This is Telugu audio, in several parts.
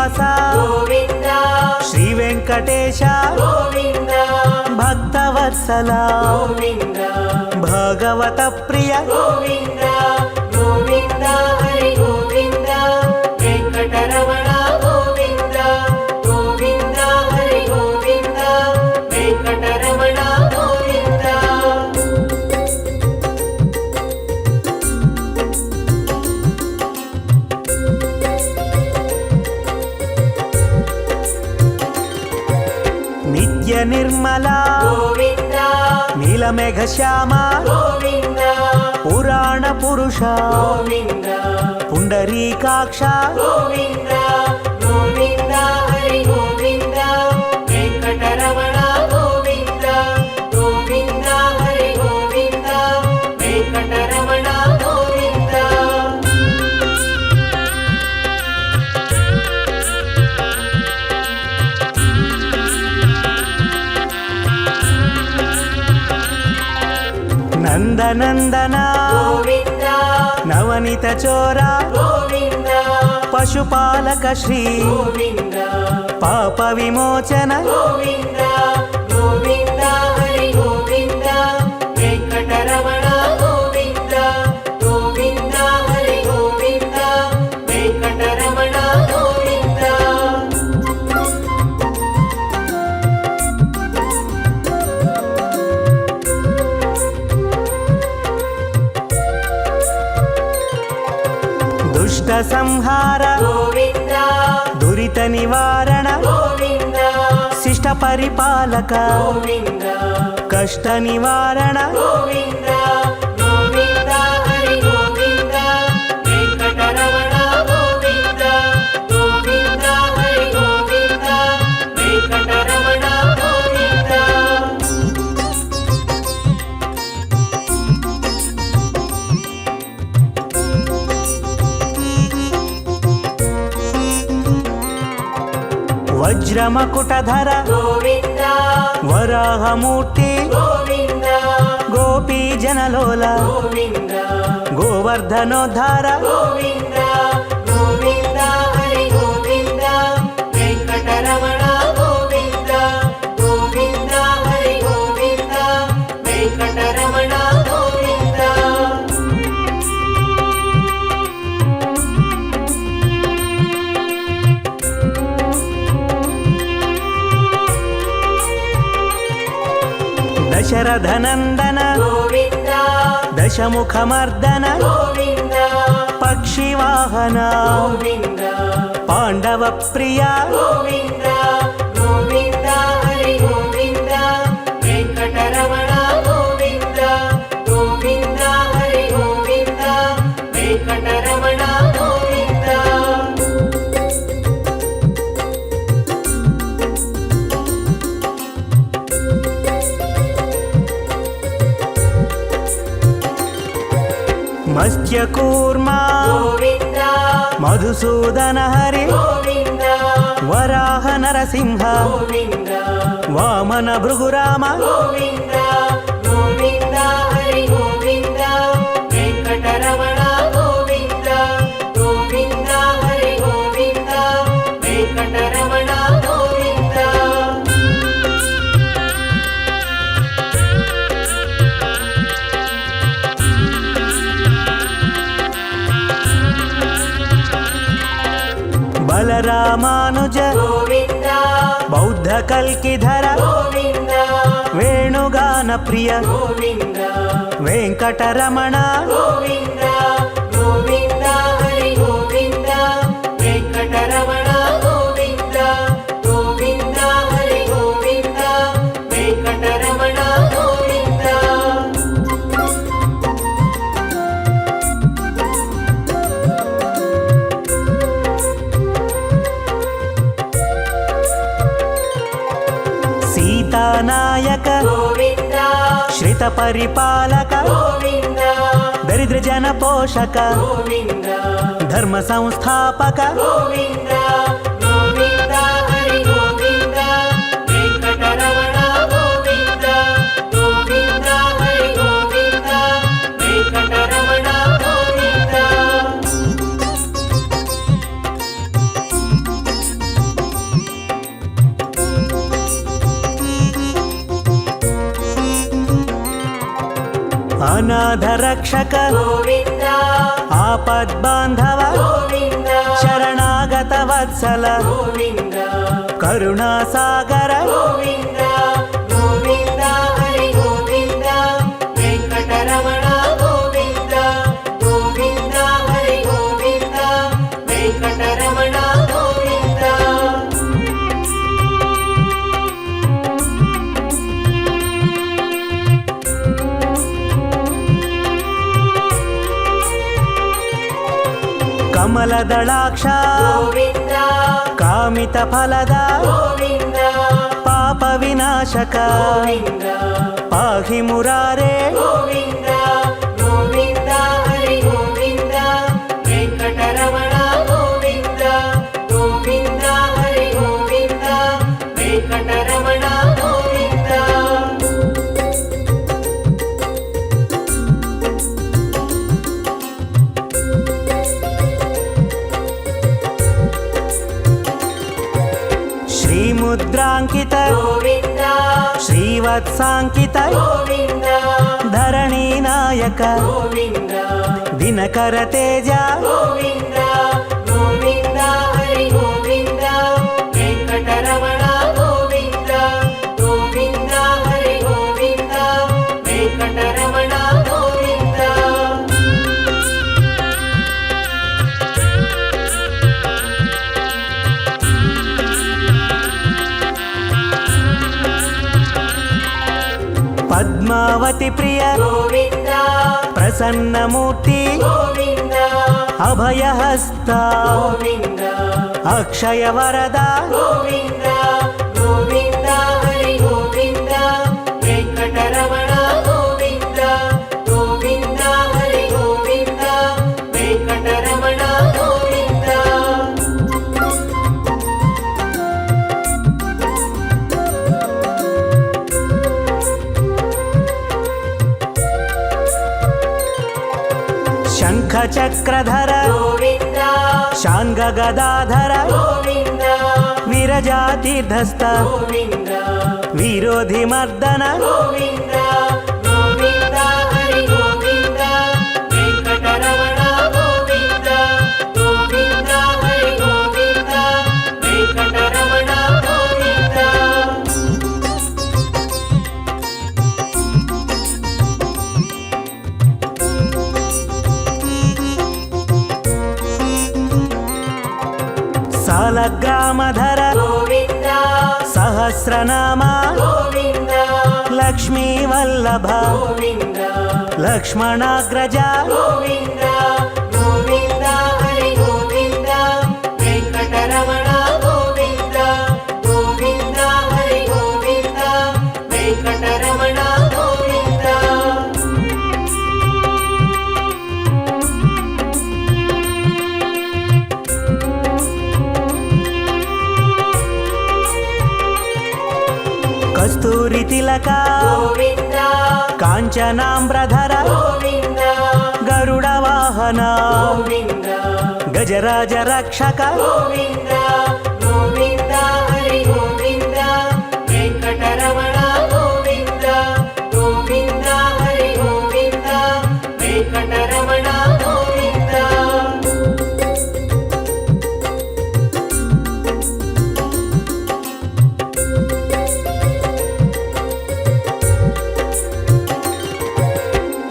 శ్రీనివాస గోవింద శ్రీ వెంకటేశ గోవింద భక్తవత్సల గోవింద భగవత ప్రియ గోవింద గోవింద హరి గోవింద వెంకటరమణ గోవింద గోవింద హరి గోవింద వెంకటరమణ గోవింద నిత్య నిర్మల గోవింద నీలమేఘ శ్యామ గోవింద పురాణ పురుష గోవింద పుండరీకాక్ష గోవింద గోవింద హరి గోవింద వెంకటరమణ గోవింద గోవింద హరి గోవింద వెంకటరమణ గోవింద నందనందన గోవింద నవనిత చోర గోవింద పశుపాలక శ్రీ గోవింద పాప విమోచన గోవింద గోవింద హరి గోవింద వెంకటరమణ గోవింద గోవింద హరి గోవింద వెంకటరమణ గోవింద దుష్ట సంహార గోవింద దురిత నివారణ గోవింద శిష్ట పరిపాలక గోవింద కష్ట నివారణ గోవింద గోవింద హరి గోవింద వెంకటరమణ గోవింద గోవింద హరి గోవింద వెంకటరమణ గోవింద వజ్రమకుటధర గోవింద వరాహమూర్తి గోవింద గోపీ జనలోల గోవింద గోవర్ధనోద్ధార గోవింద గోవింద హరి గోవింద వెంకటరమణ గోవింద గోవింద హరి గోవింద వెంకటరమణ గోవింద దశరథనందన గోవింద దశముఖమర్దన గోవింద పక్షివాహన గోవింద పాండవ ప్రియ గోవింద గోవింద హరి గోవింద వెంకటరమణ గోవింద గోవింద హరి గోవింద వెంకటరమణ గోవింద మత్స్యకూర్మ గోవింద మధుసూదన హరి గోవింద వరాహ నరసింహ గోవింద వామన భృగురామ గోవింద గోవింద హరి గోవింద వెంకటరమణ గోవింద గోవింద హరి గోవింద వెంకటరమణ గోవింద బలరామానుజ గోవింద బౌద్ధ కల్కిధర గోవింద వేణుగాన ప్రియ గోవింద వెంకటరమణ గోవింద గోవింద హరి గోవింద వెంకటరమణ గోవింద గోవింద హరి గోవింద వెంకటరమణ గోవింద సీతానాయక గోవింద శ్రిత పరిపాలక గోవింద దరిద్ర జన పోషక గోవింద ధర్మ సంస్థాపక గోవింద గోవింద హరి గోవింద వెంకటరమణ గోవింద గోవింద హరి గోవింద వెంకటరమణ గోవింద ಅನಾಥ ರಕ್ಷಕ ಗೋವಿಂದ ಆಪದ್ಬಾಂಧವ ಗೋವಿಂದ ಶರಣಾಗತ ವತ್ಸಲ ಗೋವಿಂದ ಕರುಣಾಸಾಗರ ಗೋವಿಂದ ಗೋವಿಂದ ಹರಿ ಗೋವಿಂದ ವೆಂಕಟರಮಣ ಗೋವಿಂದ ಗೋವಿಂದ ಹರಿ ಗೋವಿಂದ ವೆಂಕಟರಮಣ ಗೋವಿಂದ ಕಮಲದಳಾಕ್ಷ ಗೋವಿಂದ ಕಾಮಿತ ಫಲದ ಗೋವಿಂದ ಪಾಪ ವಿನಾಶಕ ಗೋವಿಂದ ಪಾಹಿ ಮುರಾರೇ ಗೋವಿಂದ ಗೋವಿಂದ ಹರಿ ಗೋವಿಂದ ವೆಂಕಟರಮಣ ಗೋವಿಂದ ಗೋವಿಂದ ಹರಿ ಗೋವಿಂದ ವೆಂಕಟರಮಣ ಗೋವಿಂದ ಶ್ರೀಮುದ್ರಾಂಕಿತ ಗೋವಿಂದ ಶ್ರೀವತ್ಸಾಂಕಿತ ಗೋವಿಂದ ಧರಣಿ ನಾಯಕ ಗೋವಿಂದ ದಿನಕರ ತೇಜ ಗೋವಿಂದ ಗೋವಿಂದ ಹರಿ ಗೋವಿಂದ ವೆಂಕಟರಮಣ ಗೋವಿಂದ ಗೋವಿಂದ ಹರಿ ಗೋವಿಂದ ವೆಂಕಟರಮಣ ಗೋವಿಂದ ಪದ್ಮಾವತಿ ಪ್ರಿಯ ಗೋವಿಂದ ಪ್ರಸನ್ನ ಮೂರ್ತಿ ಗೋವಿಂದ ಅಭಯ ಹಸ್ತ ಗೋವಿಂದ ಅಕ್ಷಯ ವರದ ಗೋವಿಂದ ಗೋವಿಂದ ಹರಿ ಗೋವಿಂದ ವೆಂಕಟರಮಣ ಗೋವಿಂದ ಗೋವಿಂದ ಹರಿ ಗೋವಿಂದ ವೆಂಕಟರಮಣ ಗೋವಿಂದ ಶಂಖ ಚಕ್ರಧರ ಗೋವಿಂದ ಶಾಂಗ ಗದಾಧರ ಗೋವಿಂದ ವಿರಜಾತೀರ್ಧಸ್ಥ ಗೋವಿಂದ ವಿರೋಧಿ ಮರ್ದನ ಗೋವಿಂದ ಗೋವಿಂದ ಹರಿ ಗೋವಿಂದ ವೆಂಕಟರಮಣ ಗೋವಿಂದ ಗೋವಿಂದ ಹರಿ ಗೋವಿಂದ ವೆಂಕಟರಮಣ ಗೋವಿಂದ ಸಾಲಗ್ರಾಮಧರ ಗೋವಿಂದ ಸಹಸ್ರನಾಮ ಗೋವಿಂದ ಲಕ್ಷ್ಮೀ ವಲ್ಲಭ ಗೋವಿಂದ ಲಕ್ಷ್ಮಣಾಗ್ರಜ ಗೋವಿಂದ ಗೋವಿಂದ ಹರಿ ಗೋವಿಂದ ವೆಂಕಟರಮಣ ಗೋವಿಂದ ಗೋವಿಂದ ಹರಿ ಗೋವಿಂದ ವೆಂಕಟರಮಣ ಗೋವಿಂದ ಕಸ್ತೂರಿ ತಿಲಕ ಗೋವಿಂದ ಕಾಂಚನಾಂಬ್ರಧರ ಗೋವಿಂದ ಗರುಡ ವಾಹನ ಗೋವಿಂದ ಗಜರಾಜ ರಕ್ಷಕ ಗೋವಿಂದ ಗೋವಿಂದ ಹರಿ ಗೋವಿಂದ ವೆಂಕಟರಮಣ ಗೋವಿಂದ ಗೋವಿಂದ ಹರಿ ಗೋವಿಂದ ವೆಂಕಟರಮಣ ಗೋವಿಂದ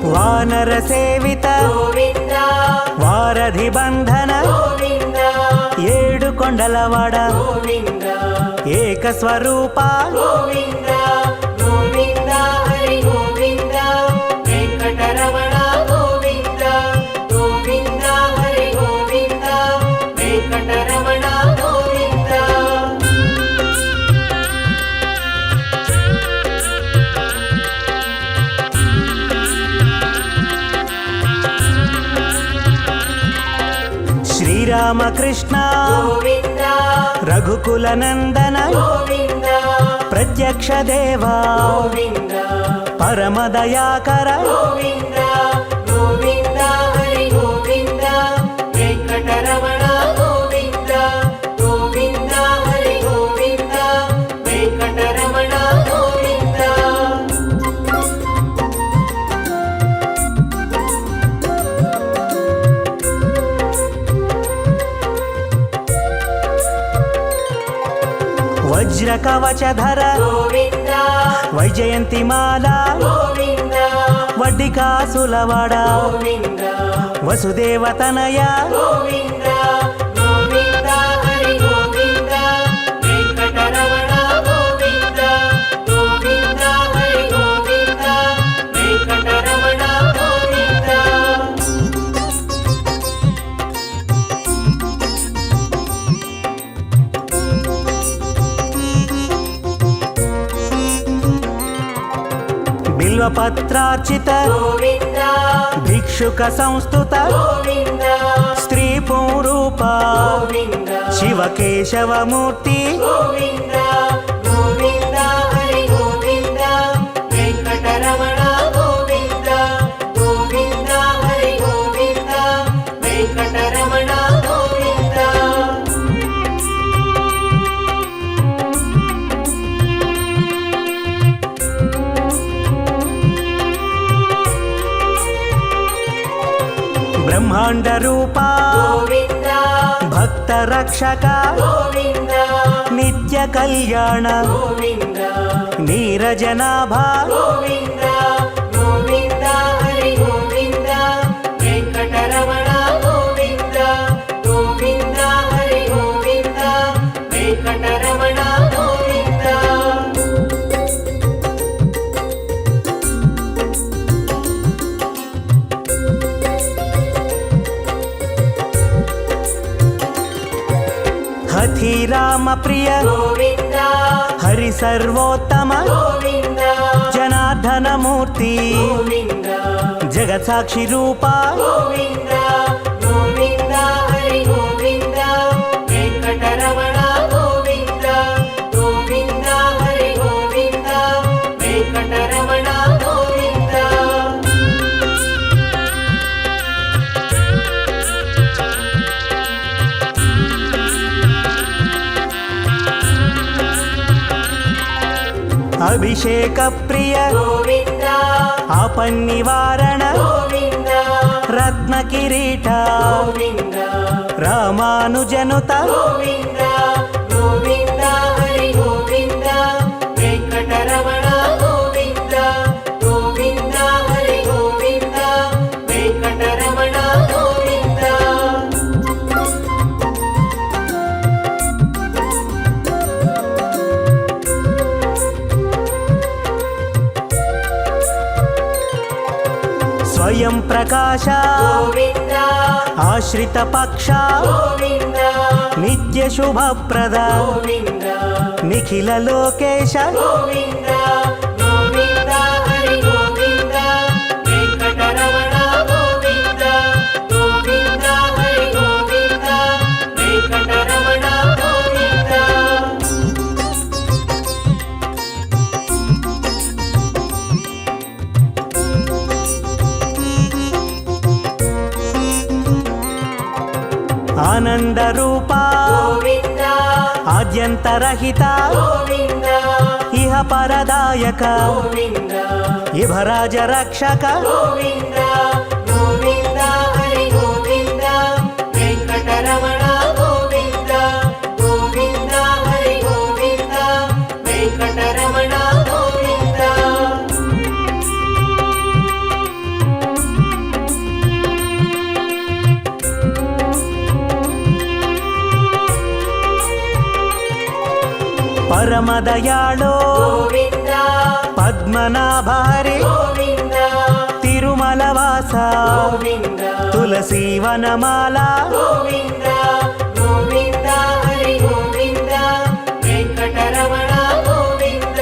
ವಾನರ ಸೇವಿತ ಗೋವಿಂದ ವಾರಧಿ ಬಂಧನ ಗೋವಿಂದ ಏಳು ಕೊಂಡಲವಾಡ ಗೋವಿಂದ ಏಕ ಸ್ವರೂಪ ಗೋವಿಂದ ಗೋವಿಂದ ಹರಿ ಗೋವಿಂದ ವೆಂಕಟರಮಣ ಗೋವಿಂದ ಗೋವಿಂದ ಹರಿ ಗೋವಿಂದ ವೆಂಕಟರಮಣ ಗೋವಿಂದ ಶ್ರೀರಾಮಕೃಷ್ಣ ಗೋವಿಂದ ರಘುಕುಲ ನಂದನ ಗೋವಿಂದ ಪ್ರತ್ಯಕ್ಷ ದೇವ ಗೋವಿಂದ ಪರಮ ದಯಾಕರ ಗೋವಿಂದ ಗೋವಿಂದ ಹರಿ ಗೋವಿಂದ ವೆಂಕಟರಮಣ ಗೋವಿಂದ ಗೋವಿಂದ ಹರಿ ಗೋವಿಂದ ವೆಂಕಟರಮಣ ಗೋವಿಂದ వజ్ర కవచధర గోవింద వైజయంతిమాల గోవింద వడ్డికాసులవాడ గోవింద వసుదేవతనయ గోవింద గోవింద హరి గోవింద వెంకటరమణ గోవింద గోవింద హరి గోవింద వెంకటరమణ గోవింద బిల్వపత్రార్చిత గోవింద భిక్షుక సంస్థుత గోవింద స్త్రీ పూరూప గోవింద శివకేశవమూర్తి గోవింద గోవింద హరి గోవింద వెంకటరమణ గోవింద గోవింద హరి గోవింద వెంకటరమణ గోవింద బ్రహ్మాండ రూప గోవింద భక్త రక్షక గోవింద నిత్య కళ్యాణ గోవింద నీరజనాభ గోవింద గోవింద హరి గోవింద వెంకటరమణ గోవింద గోవింద హరి గోవింద వెంకటరమణ గోవింద హఠి రామ ప్రియ గోవింద హరి సర్వోత్తమ గోవింద జనార్దన మూర్తి గోవింద జగత్ సాక్షి రూప గోవింద గోవింద హరి గోవింద వెంకటరమణ గోవింద గోవింద హరి గోవింద వెంకటరమణ గోవింద అభిషేక ప్రియ గోవింద ఆపన్నివారణ గోవింద రత్న కిరీట గోవింద రామానుజనుత గోవింద గోవింద హరి గోవింద వెంకటరమణ గోవింద గోవింద హరి గోవింద వెంకటరమణ గోవింద స్వయం ప్రకాశ గోవింద ఆశ్రిత పక్ష గోవింద నిత్య శుభప్రద గోవింద నిఖిల లోకేశ గోవింద గోవింద హరి గోవింద వెంకటరమణ గోవింద గోవింద హరి గోవింద వెంకటరమణ గోవింద ఆనంద రూప గోవింద ఆద్యంతరహిత గోవింద ఇహ పరదాయక గోవింద ఇభరాజ రక్షక గోవింద గోవింద హరి గోవింద వెంకటరమణ గోవింద గోవింద హరి గోవింద వెంకటరమణ గోవింద పరమదయాళో గోవింద పద్మనాభ హరి గోవింద తిరుమలవాస గోవింద తులసీవనమాల గోవింద గోవింద హరి గోవింద వెంకటరమణ గోవింద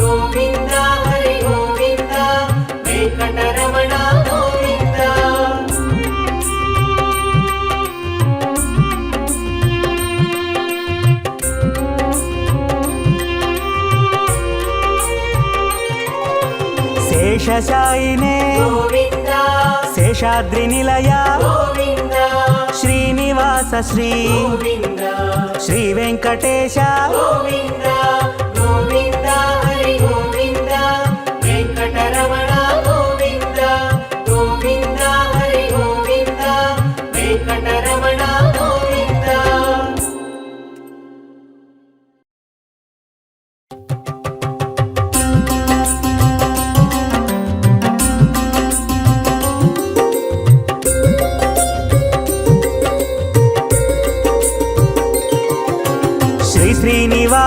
గోవింద హరి గోవింద వెంకటరమణ గోవింద శేషశాయినే గోవింద శేషాద్రి నిలయ గోవింద శ్రీనివాస శ్రీ గోవింద శ్రీ వెంకటేశ గోవింద గోవింద హరి గోవింద వెంకటరమణ గోవింద గోవింద హరి గోవింద వెంకటరమణ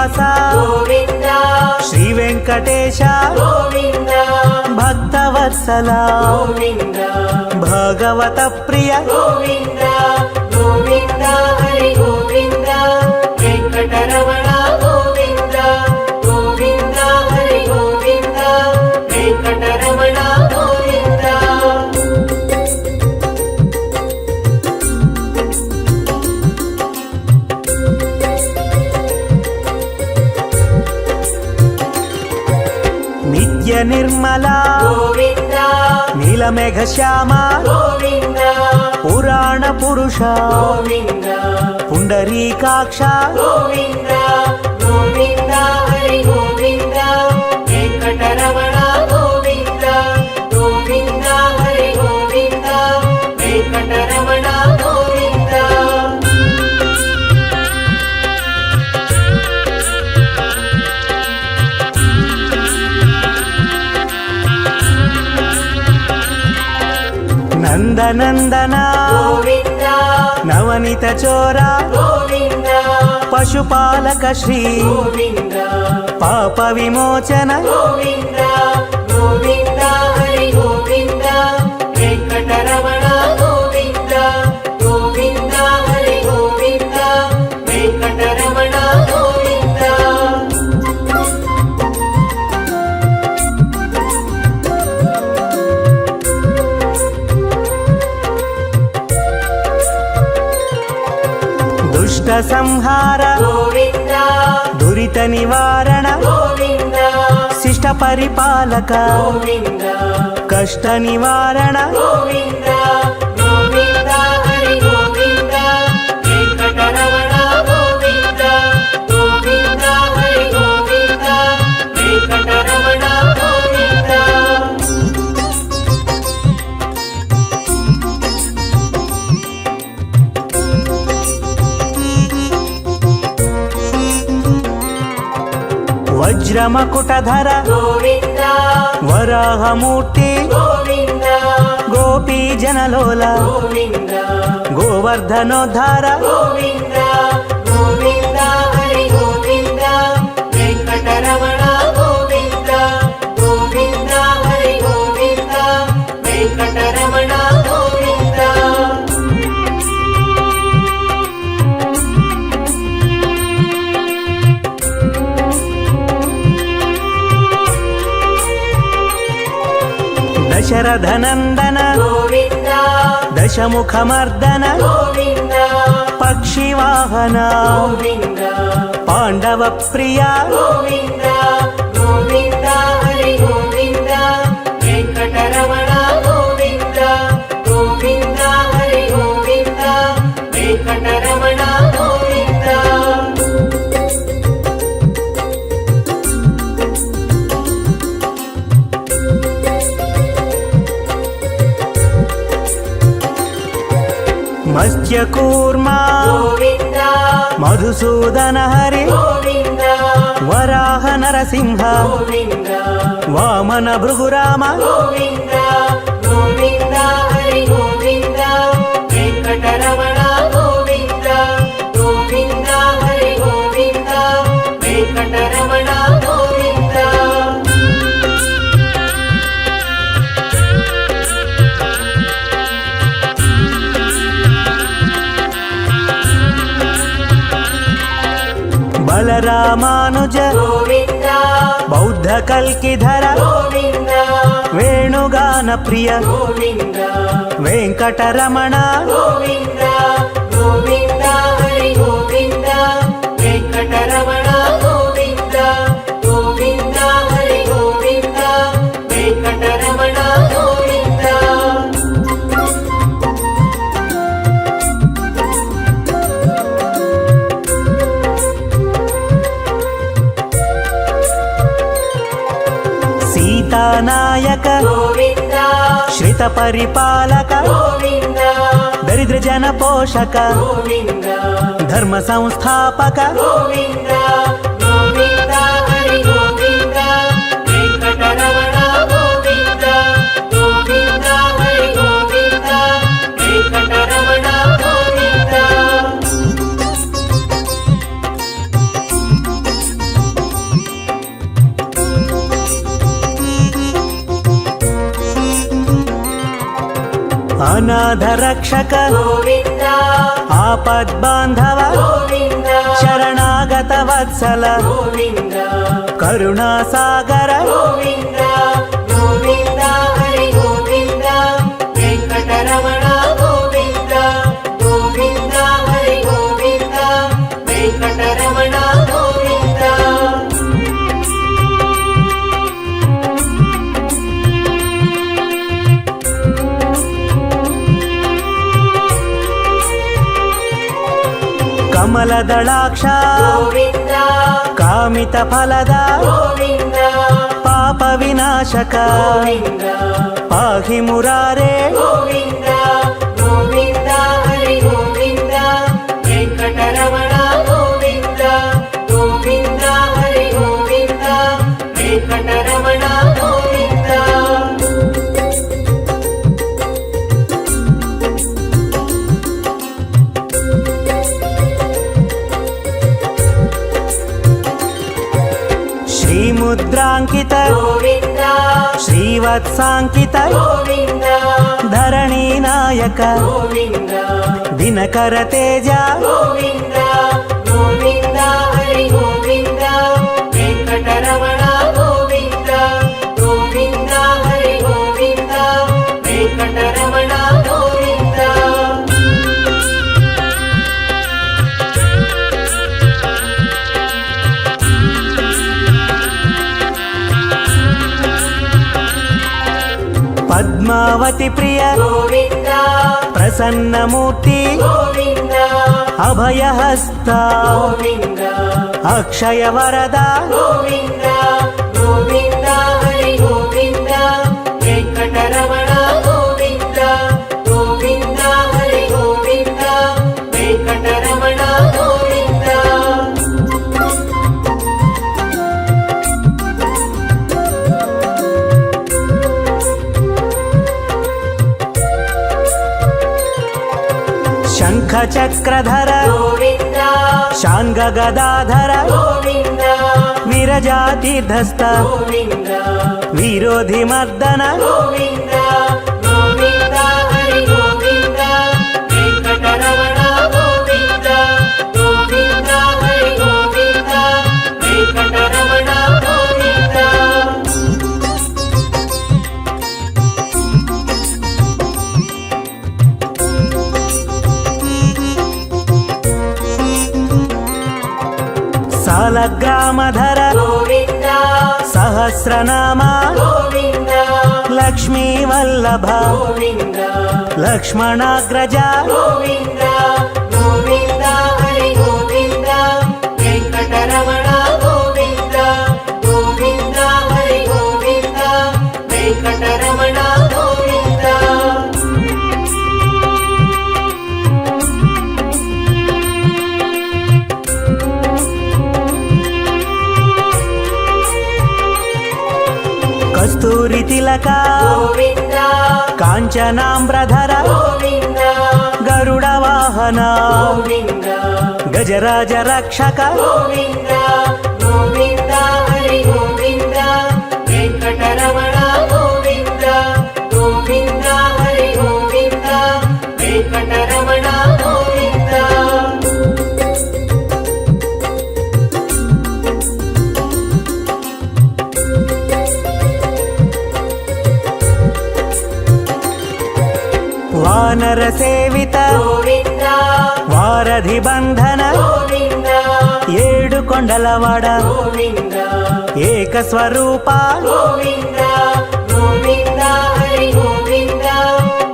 శ్రీనివాస గోవింద శ్రీ వెంకటేశ గోవింద భక్తవత్సల గోవింద భగవత ప్రియ గోవింద గోవింద హరి గోవింద వెంకటరమణ గోవింద గోవింద హరి గోవింద వెంకటరమణ గోవింద నిత్య నిర్మల గోవింద నీలమేఘ శ్యామ గోవింద పురాణ పురుష గోవింద పుండరీకాక్ష గోవింద గోవింద హరి గోవింద వెంకటరమణ గోవింద గోవింద హరి గోవింద వెంకటరమణ గోవింద నందనందన గోవింద నవనిత చోర గోవింద పశుపాలక శ్రీ గోవింద పాప విమోచన గోవింద గోవింద హరి గోవింద వెంకటరమణ గోవింద గోవింద హరి గోవింద వెంకటరమణ గోవింద దుష్ట సంహార గోవింద దురిత నివారణ గోవింద శిష్ట పరిపాలక గోవింద కష్ట నివారణ గోవింద గోవింద హరి గోవింద వెంకటరమణ గోవింద గోవింద హరి గోవింద వెంకటరమణ గోవింద వజ్రమకుటధర గోవింద వరాహమూర్తి గోవింద గోపీ జనలోల గోవింద గోవర్ధనోద్ధార గోవింద గోవింద హరి గోవింద వెంకటరమణ గోవింద గోవింద హరి గోవింద వెంకటరమణ గోవింద దశరథనందన గోవింద దశముఖమర్దన గోవింద పక్షివాహన గోవింద పాండవ ప్రియ గోవింద గోవింద హరి గోవింద వెంకటరమణ గోవింద గోవింద హరి గోవింద వెంకటరమణ గోవింద మత్స్యకూర్మ గోవింద మధుసూదన హరి గోవింద వరాహ నరసింహ గోవింద వామన భృగురామ గోవింద గోవింద హరి గోవింద వెంకటరమణ గోవింద గోవింద హరి గోవింద వెంకటరమణ గోవింద బలరామానుజ గోవింద బౌద్ధ కల్కిధర గోవింద వేణుగాన ప్రియ గోవింద వెంకటరమణ గోవింద గోవింద హరి గోవింద వెంకటరమణ గోవింద గోవింద హరి గోవింద వెంకటరమణ గోవింద సీతానాయక గోవింద శ్రిత పరిపాలక గోవింద దరిద్ర జన పోషక గోవింద ధర్మ సంస్థాపక గోవింద గోవింద హరి గోవింద వెంకటరమణ గోవింద గోవింద హరి గోవింద వెంకటరమణ గోవింద ಅನಾಥ ರಕ್ಷಕ ಗೋವಿಂದ ಆಪದ್ಬಾಂಧವ ಗೋವಿಂದ ಶರಣಾಗತ ವತ್ಸಲ ಗೋವಿಂದ ಕರುಣಾಸಾಗರ ಗೋವಿಂದ ಗೋವಿಂದ ಹರಿ ಗೋವಿಂದ ವೆಂಕಟರಮಣ ಗೋವಿಂದ ಗೋವಿಂದ ಹರಿ ಗೋವಿಂದ ವೆಂಕಟರಮಣ ಗೋವಿಂದ ಕಮಲದಳಾಕ್ಷ ಗೋವಿಂದ ಕಾಮಿತ ಫಲದ ಗೋವಿಂದ ಪಾಪ ವಿನಾಶಕ ಗೋವಿಂದ ಪಾಹಿ ಮುರಾರೇ ಗೋವಿಂದ ಗೋವಿಂದ ಹರಿ ಗೋವಿಂದ ವೆಂಕಟರಮಣ ಗೋವಿಂದ ಗೋವಿಂದ ಹರಿ ಗೋವಿಂದ ವೆಂಕಟರಮಣ ಗೋವಿಂದ ಶ್ರೀಮುದ್ರಾಂಕಿತ ಗೋವಿಂದ ಶ್ರೀವತ್ಸಾಂಕಿತ ಗೋವಿಂದ ಧರಣಿ ನಾಯಕ ಗೋವಿಂದ ದಿನಕರ ತೇಜ ಗೋವಿಂದ ಗೋವಿಂದ ಹರಿ ಗೋವಿಂದ ವೆಂಕಟರಮಣ ಗೋವಿಂದ ಗೋವಿಂದ ಹರಿ ಗೋವಿಂದ ವೆಂಕಟರಮಣ ಗೋವಿಂದ ಪದ್ಮಾವತಿ ಪ್ರಿಯ ಗೋವಿಂದ ಪ್ರಸನ್ನ ಮೂರ್ತಿ ಗೋವಿಂದ ಅಭಯಹಸ್ತ ಗೋವಿಂದ ಅಕ್ಷಯ ವರದ ಗೋವಿಂದ ಗೋವಿಂದ ಹರಿ ಗೋವಿಂದ ವೆಂಕಟರಮಣ ಗೋವಿಂದ ಗೋವಿಂದ ಹರಿ ಗೋವಿಂದ ವೆಂಕಟರಮಣ ಗೋವಿಂದ ಶಂಖ ಚಕ್ರಧರ ಗೋವಿಂದ ಶಾಂಗ ಗದಾಧರ ಗೋವಿಂದ ವಿರಜಾತೀರ್ಧಸ್ಥ ಗೋವಿಂದ ವಿರೋಧಿ ಮರ್ದನ ಗೋವಿಂದ ಗೋವಿಂದ ಹರಿ ಗೋವಿಂದ ವೆಂಕಟರಮಣ ಗೋವಿಂದ ಗೋವಿಂದ ಹರಿ ಗೋವಿಂದ ವೆಂಕಟರಮಣ ಗೋವಿಂದ ಸಾಲಗ್ರಾಮಧರ ಗೋವಿಂದ ಸಹಸ್ರನಾಮ ಗೋವಿಂದ ಲಕ್ಷ್ಮೀ ವಲ್ಲಭ ಗೋವಿಂದ ಲಕ್ಷ್ಮಣಾಗ್ರಜ ಗೋವಿಂದ ಗೋವಿಂದ ಹರಿ ಗೋವಿಂದ ವೆಂಕಟರಮಣ ಗೋವಿಂದ ಗೋವಿಂದ ಹರಿ ಗೋವಿಂದ ವೆಂಕಟರಮಣ ಗೋವಿಂದ ಕಸ್ತೂರಿ ತಿಲಕ ಗೋವಿಂದ ಕಾಂಚನಾಂಬ್ರಧರ ಗೋವಿಂದ ಗರುಡ ವಾಹನ ಗೋವಿಂದ ಗಜರಾಜ ರಕ್ಷಕ ಗೋವಿಂದ ಗೋವಿಂದ ಹರಿ ಗೋವಿಂದ ವೆಂಕಟರಮಣ ಗೋವಿಂದ ಗೋವಿಂದ ಹರಿ ಗೋವಿಂದ ವೆಂಕಟರಮಣ ಗೋವಿಂದ ವಾನರ ಸೇವಿತ ಗೋವಿಂದ ವಾರಧಿ ಬಂಧನ ಗೋವಿಂದ ಏಳು ಕೊಂಡಲವಾಡ ಗೋವಿಂದ ಏಕ ಸ್ವರೂಪ ಗೋವಿಂದ ಗೋವಿಂದ ಹರಿ ಗೋವಿಂದ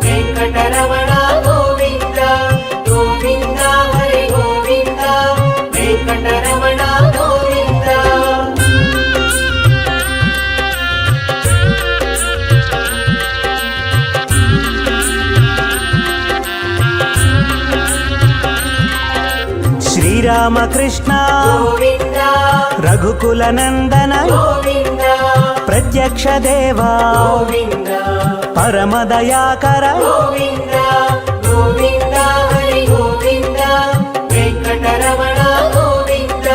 ವೆಂಕಟರಮಣ ಗೋವಿಂದ ಗೋವಿಂದ ಹರಿ ಗೋವಿಂದ ವೆಂಕಟರಮಣ ಗೋವಿಂದ ಶ್ರೀರಾಮಕೃಷ್ಣ ಗೋವಿಂದ ರಘುಕುಲ ನಂದನ ಗೋವಿಂದ ಪ್ರತ್ಯಕ್ಷ ದೇವ ಗೋವಿಂದ ಪರಮ ದಯಾಕರ ಗೋವಿಂದ ಗೋವಿಂದ ಹರಿ ಗೋವಿಂದ ವೆಂಕಟರಮಣ ಗೋವಿಂದ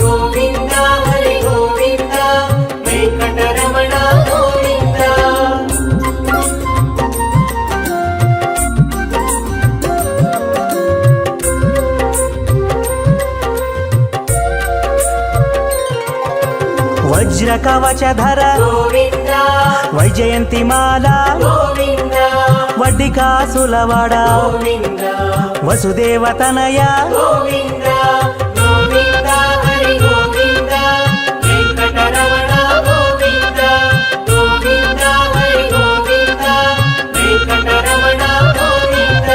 ಗೋವಿಂದ ಹರಿ ಗೋವಿಂದ ವೆಂಕಟರಮಣ ಗೋವಿಂದ వజ్ర కవచధర గోవింద వైజయంతిమాల గోవింద వడ్డికాసులవాడ గోవింద వసుదేవతనయ గోవింద గోవింద హరి గోవింద వెంకటరమణ గోవింద గోవింద హరి గోవింద వెంకటరమణ గోవింద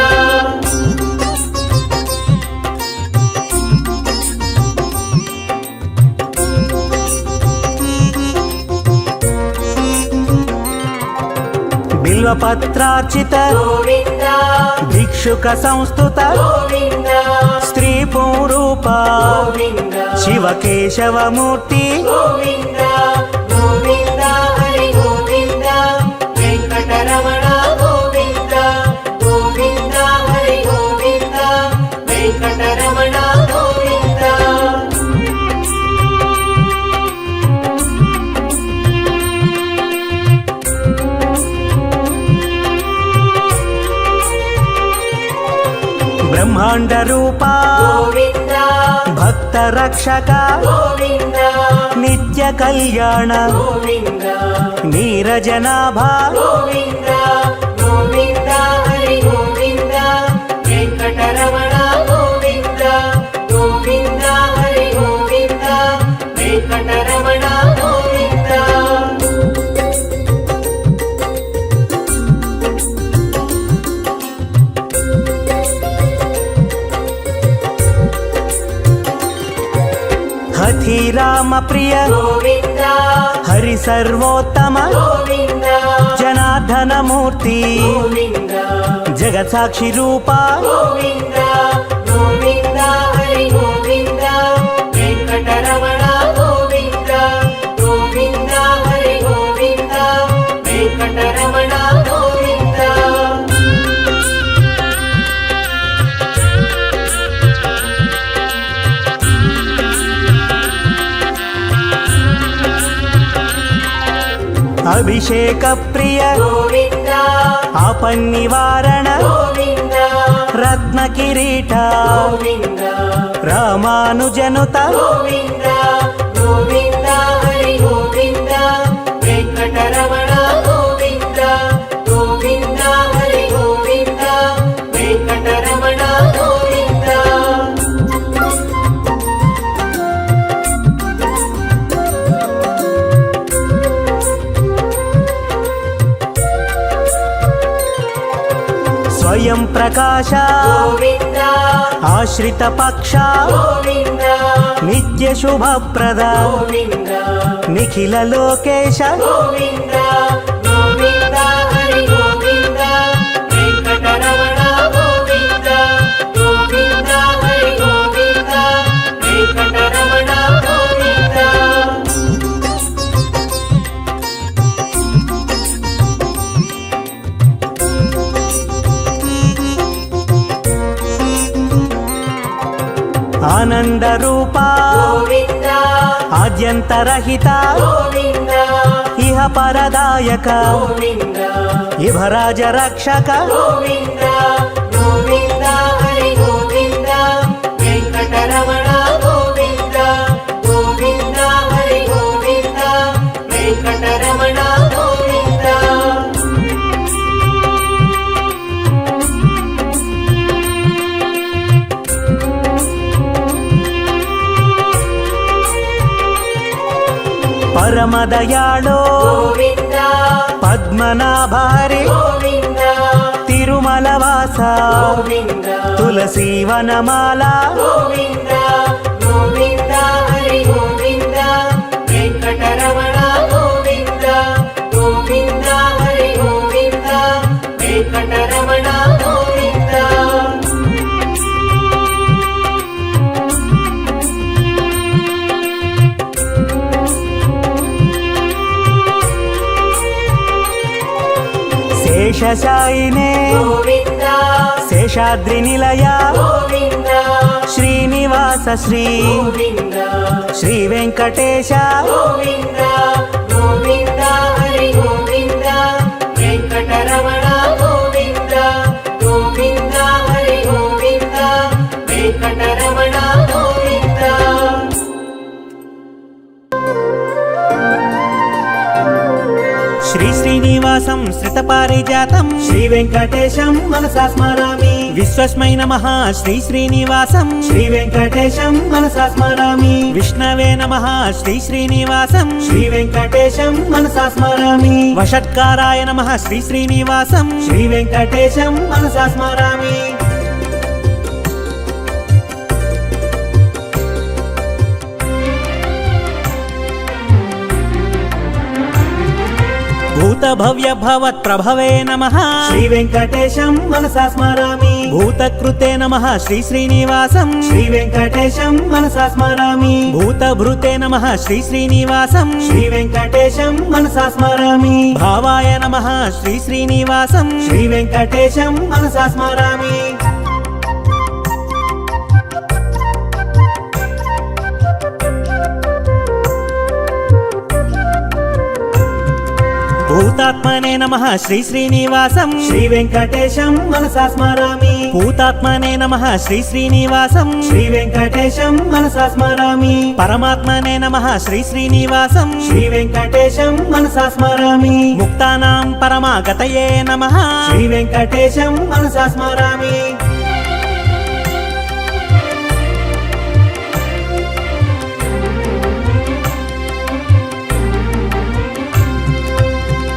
బిల్వపత్రార్చిత గోవింద భిక్షుక సంస్థుత గోవింద స్త్రీ పూరూప గోవింద శివకేశవమూర్తి గోవింద గోవింద హరి గోవింద వెంకటరమణ గోవింద గోవింద హరి గోవింద వెంకటరమణ గోవింద బ్రహ్మాండ రూప గోవింద భక్త రక్షక గోవింద నిత్య కళ్యాణ గోవింద నీరజనాభ గోవింద గోవింద హరి గోవింద వెంకటరమణ గోవింద గోవింద హరి గోవింద వెంకటరమణ గోవింద హఠి రామ ప్రియ గోవింద హరి సర్వోత్తమ గోవింద జనార్దన మూర్తి గోవింద జగత్సాక్షి రూప గోవింద గోవింద హరి గోవింద వెంకటరమణ గోవింద గోవింద హరి గోవింద వెంకటరమణ గోవింద అభిషేక ప్రియ గోవింద ఆపన్నివారణ గోవింద రత్న కిరీట గోవింద రామానుజనుత గోవింద గోవింద హరి గోవింద వెంకటరమణ గోవింద గోవింద హరి గోవింద వెంకటరమణ గోవింద స్వయం ప్రకాశ గోవింద ఆశ్రిత పక్ష గోవింద నిత్య శుభప్రద గోవింద నిఖిల లోకేశ గోవింద గోవింద హరి గోవింద వెంకటరమణ గోవింద గోవింద హరి గోవింద వెంకటరమణ గోవింద ఆనంద రూప గోవింద ఆద్యంతరహిత గోవింద ఇహ పరదాయక గోవింద ఇభరాజ రక్షక గోవింద గోవింద హరి గోవింద వెంకటరమణ గోవింద గోవింద హరి గోవింద వెంకటరమణ గోవింద పరమదయాళో గోవింద పద్మనాభారి గోవింద తిరుమలవాస గోవింద తులసీవనమాల గోవింద గోవింద హరి గోవింద వెంకటరమణ గోవింద గోవింద హరి గోవింద వెంకటరమణ గోవింద శేషశాయినే గోవింద శేషాద్రి నిలయ గోవింద శ్రీనివాస శ్రీ గోవింద శ్రీ వెంకటేశ గోవింద గోవింద హరి గోవింద వెంకటరమణ గోవింద గోవింద హరి గోవింద వెంకటరమణ గోవింద శ్రీ శ్రీనివాసం శ్రితపారిజాతం శ్రీ వెంకటేశం మనసా స్మరామి విశ్వస్మై నమః శ్రీ శ్రీనివాసం శ్రీ వెంకటేశం మనసా స్మరామి విష్ణవే నమః శ్రీ శ్రీనివాసం శ్రీ వెంకటేశం మనసా స్మరామి వషట్కారాయ నమః శ్రీ శ్రీనివాసం శ్రీ వెంకటేశం మనసా స్మరామి భూత భవ్య భవత్ ప్రభవే నమః శ్రీ వెంకటేశం మనసా స్మరామి భూతకృతే నమః శ్రీ శ్రీనివాసం శ్రీ వెంకటేశం మనసా స్మరామి భూతభృతే నమః శ్రీ శ్రీనివాసం శ్రీ వెంకటేశం మనసా స్మరామి భావాయ నమః శ్రీ శ్రీనివాసం శ్రీ వెంకటేశం మనసా స్మరామి భూతాత్మనే నమః శ్రీ శ్రీనివాసం శ్రీ వెంకటేశం మనసా స్మరామి భూతాత్మనే నమః శ్రీ శ్రీనివాసం శ్రీ వెంకటేశం మనసా స్మరామి పరమాత్మనే నమః శ్రీ శ్రీనివాసం శ్రీ వెంకటేశం మనసా స్మరామి ముక్తానాం పరమాగతయే నమః శ్రీ వెంకటేశం మనసా స్మరామి